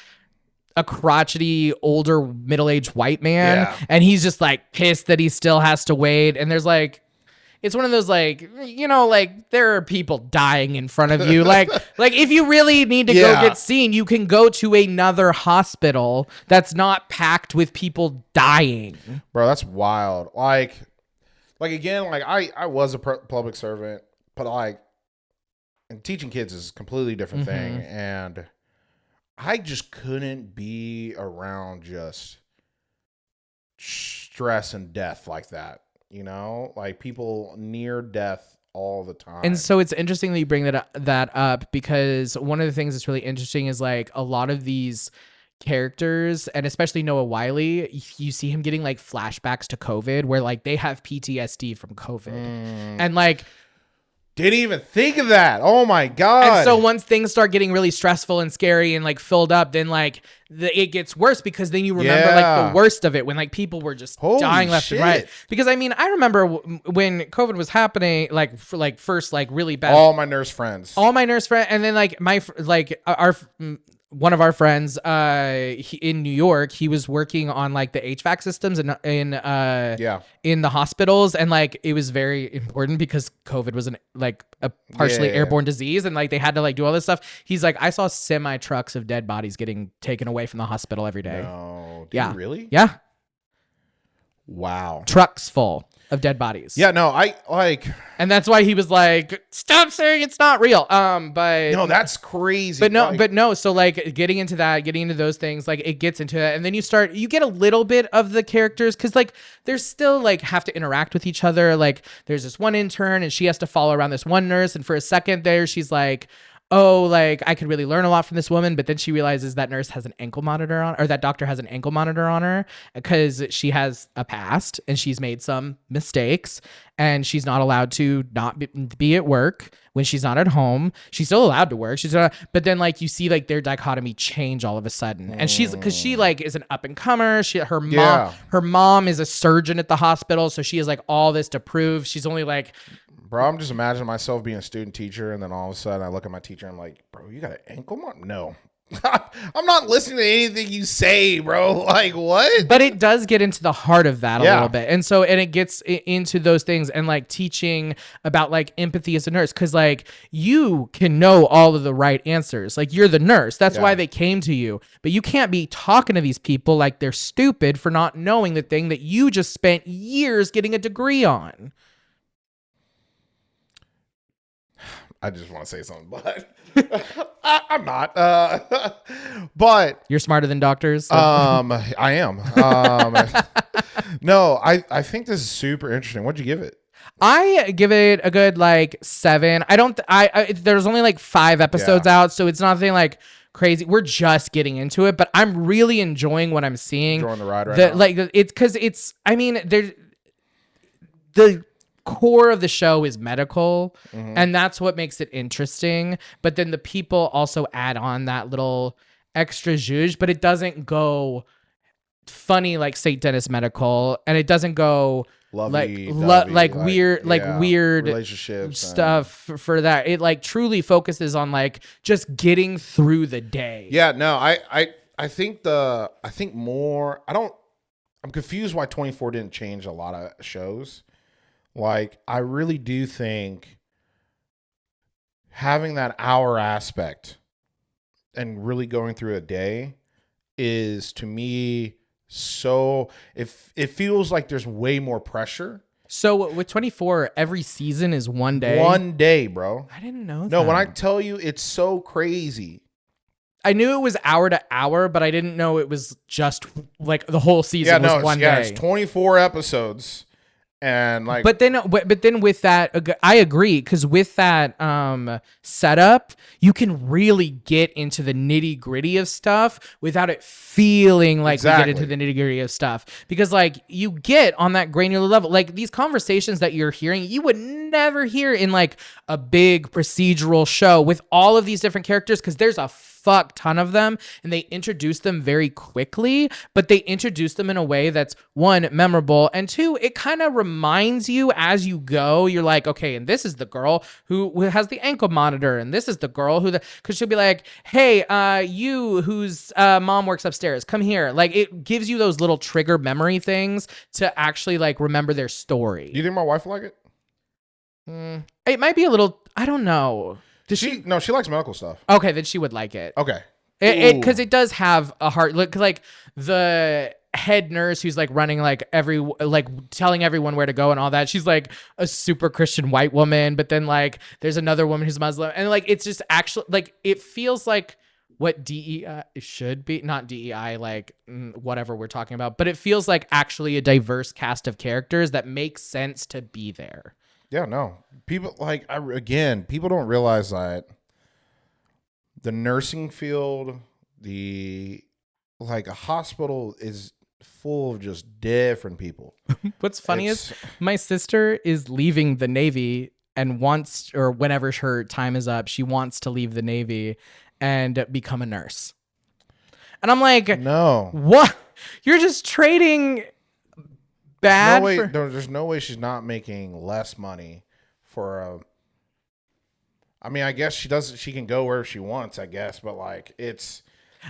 a crotchety older middle-aged white man, and he's just like pissed that he still has to wait. And there's like, it's one of those like, you know, like there are people dying in front of you. like if you really need to go get seen, you can go to another hospital that's not packed with people dying. Bro, that's wild. Like again, like I was a public servant, but like, and teaching kids is a completely different thing, and I just couldn't be around just stress and death like that, you know, like people near death all the time. And so it's interesting that you bring that up, because one of the things that's really interesting is like a lot of these characters, and especially Noah Wyle, you see him getting like flashbacks to COVID, where like they have PTSD from COVID, and like didn't even think of that. Oh my God. And so once things start getting really stressful and scary and like filled up, then like it gets worse, because then you remember like the worst of it, when like people were just dying left and right. Because I mean, I remember when COVID was happening, like for like first like really bad. All my nurse friends, and then like our one of our friends in New York, he was working on like the HVAC systems in the hospitals, and like it was very important because COVID was a partially airborne disease, and like they had to like do all this stuff. He's like, I saw semi trucks of dead bodies getting taken away from the hospital every day. No, dude, really? Yeah. Wow. Trucks full of dead bodies. Yeah, no, I like, and that's why he was like, stop saying it's not real. But no, that's crazy. But no. So like getting into those things, like it gets into that, and then you get a little bit of the characters, because like they're still like have to interact with each other. Like there's this one intern, and she has to follow around this one nurse, and for a second there, she's like, oh, like I could really learn a lot from this woman, but then she realizes that nurse has an ankle monitor on, or that doctor has an ankle monitor on her, because she has a past and she's made some mistakes, and she's not allowed to not be at work when she's not at home. She's still allowed to work. But then like you see like their dichotomy change all of a sudden, and because she like is an up and comer. Her mom is a surgeon at the hospital, so she has like all this to prove. She's only like. Bro, I'm just imagining myself being a student teacher, and then all of a sudden I look at my teacher and I'm like, bro, you got an ankle monitor? No. I'm not listening to anything you say, bro. Like, what? But it does get into the heart of that a little bit. And so, and it gets into those things, and like teaching about like empathy as a nurse. Cause like you can know all of the right answers. Like you're the nurse. That's why they came to you. But you can't be talking to these people like they're stupid for not knowing the thing that you just spent years getting a degree on. I just want to say something, but I'm not. But you're smarter than doctors. So. I am. No, I think this is super interesting. What'd you give it? I give it a good like 7. I don't. There's only like 5 episodes Yeah. out, so it's nothing like crazy. We're just getting into it, but I'm really enjoying what I'm seeing. Enjoying the ride right now. Like it's because it's. I mean, there's the core of the show is medical, and that's what makes it interesting. But then the people also add on that little extra zhuzh, but it doesn't go funny like St. Dennis Medical, and it doesn't go like weird relationships stuff for that. It like truly focuses on like just getting through the day. Yeah, no, I think more. I'm confused why 24 didn't change a lot of shows. Like, I really do think having that hour aspect and really going through a day is, to me, so it feels like there's way more pressure. So with 24, every season is one day. One day, bro. I didn't know that. No, when I tell you, it's so crazy. I knew it was hour to hour, but I didn't know it was just like the whole season was one day. It's 24 episodes. And like, but then with that, I agree, because with that setup, you can really get into the nitty gritty of stuff without it feeling like we get into the nitty gritty of stuff. Because like you get on that granular level, like these conversations that you're hearing, you would never hear in like a big procedural show with all of these different characters, because there's a fuck ton of them, and they introduce them very quickly, but they introduce them in a way that's, one, memorable, and two, it kind of reminds you as you go. You're like, okay, and this is the girl who has the ankle monitor, and this is the girl because she'll be like, hey, you whose mom works upstairs, come here. Like, it gives you those little trigger memory things to actually like remember their story. Do you think my wife will like it? It might be a little, I don't know. No, she likes medical stuff. Okay, then she would like it. Okay. Because it does have a heart look, like the head nurse who's like running like telling everyone where to go and all that. She's like a super Christian white woman, but then like there's another woman who's Muslim, and like it's just actually like it feels like what DEI should be, not DEI like whatever we're talking about, but it feels like actually a diverse cast of characters that makes sense to be there. Yeah, no. People like people don't realize that the nursing field, a hospital is full of just different people. What's funny is my sister is leaving the Navy and wants, or whenever her time is up, she wants to leave the Navy and become a nurse. And I'm like, no, what? You're just trading bad. There's no way she's not making less money for a. I mean, I guess she can go wherever she wants, I guess, but like it's.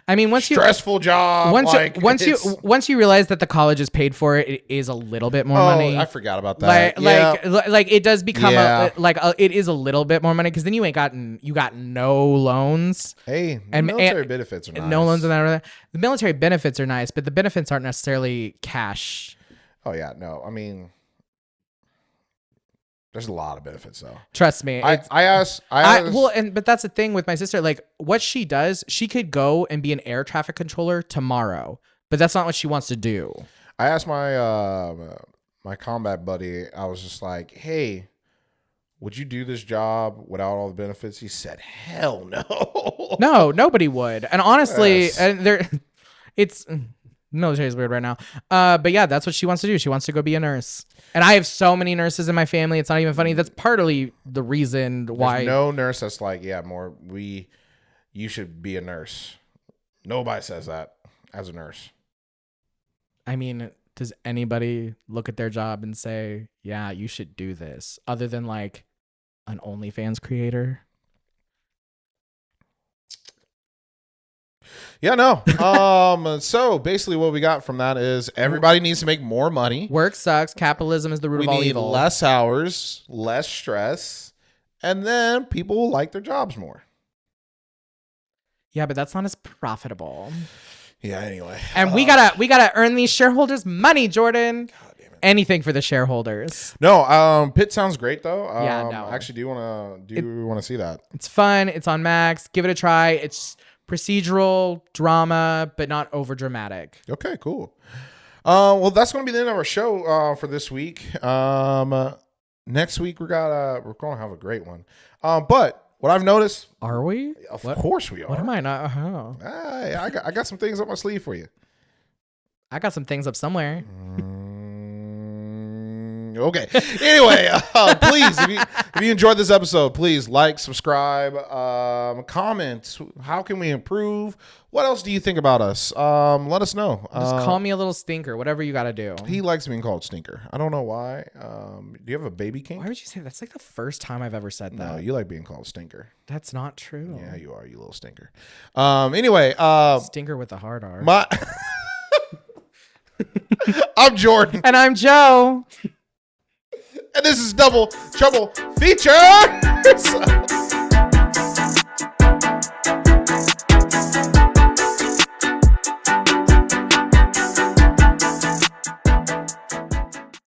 I mean, stressful job. Once you realize that the college is paid for, it is a little bit more money. I forgot about that. Like it does become it is a little bit more money, because then you got no loans. Hey, and military benefits are nice. No loans and that. The military benefits are nice, but the benefits aren't necessarily cash. Oh yeah, no. I mean, there's a lot of benefits though. Trust me. But that's the thing with my sister. Like what she does, she could go and be an air traffic controller tomorrow, but that's not what she wants to do. I asked my my combat buddy. I was just like, "Hey, would you do this job without all the benefits?" He said, "Hell no." No, nobody would. And honestly, it's. Military is weird right now. But yeah, that's what she wants to do. She wants to go be a nurse. And I have so many nurses in my family. It's not even funny. That's partly the reason why. There's no nurse that's like, you should be a nurse. Nobody says that as a nurse. I mean, does anybody look at their job and say, yeah, you should do this, other than like an OnlyFans creator? Yeah, no. So basically what we got from that is everybody needs to make more money. Work sucks. Capitalism is the root of all evil. We need less hours, less stress, and then people will like their jobs more. Yeah, but that's not as profitable. Yeah, anyway. And we gotta earn these shareholders money, Jordan. God damn it. Anything for the shareholders. No, Pitt sounds great though. Yeah, no. I actually do want to see that. It's fun. It's on Max. Give it a try. It's procedural drama, but not over dramatic. Okay, cool. Well, that's going to be the end of our show for this week. next week we're gonna have a great one. But what I've noticed, Are we? of course we are. What am I not? Oh. I got some things up my sleeve for you. I got some things up somewhere. Okay. Anyway, please, if you enjoyed this episode, please like, subscribe, comment. How can we improve? What else do you think about us? Let us know. Just call me a little stinker, whatever you got to do. He likes being called stinker. I don't know why. Do you have a baby kink? Why would you say that? That's like the first time I've ever said that. No, you like being called stinker. That's not true. Yeah, you are, you little stinker. Anyway, Stinker with a hard R. I'm Jordan. And I'm Joe. And this is Double Trouble Features.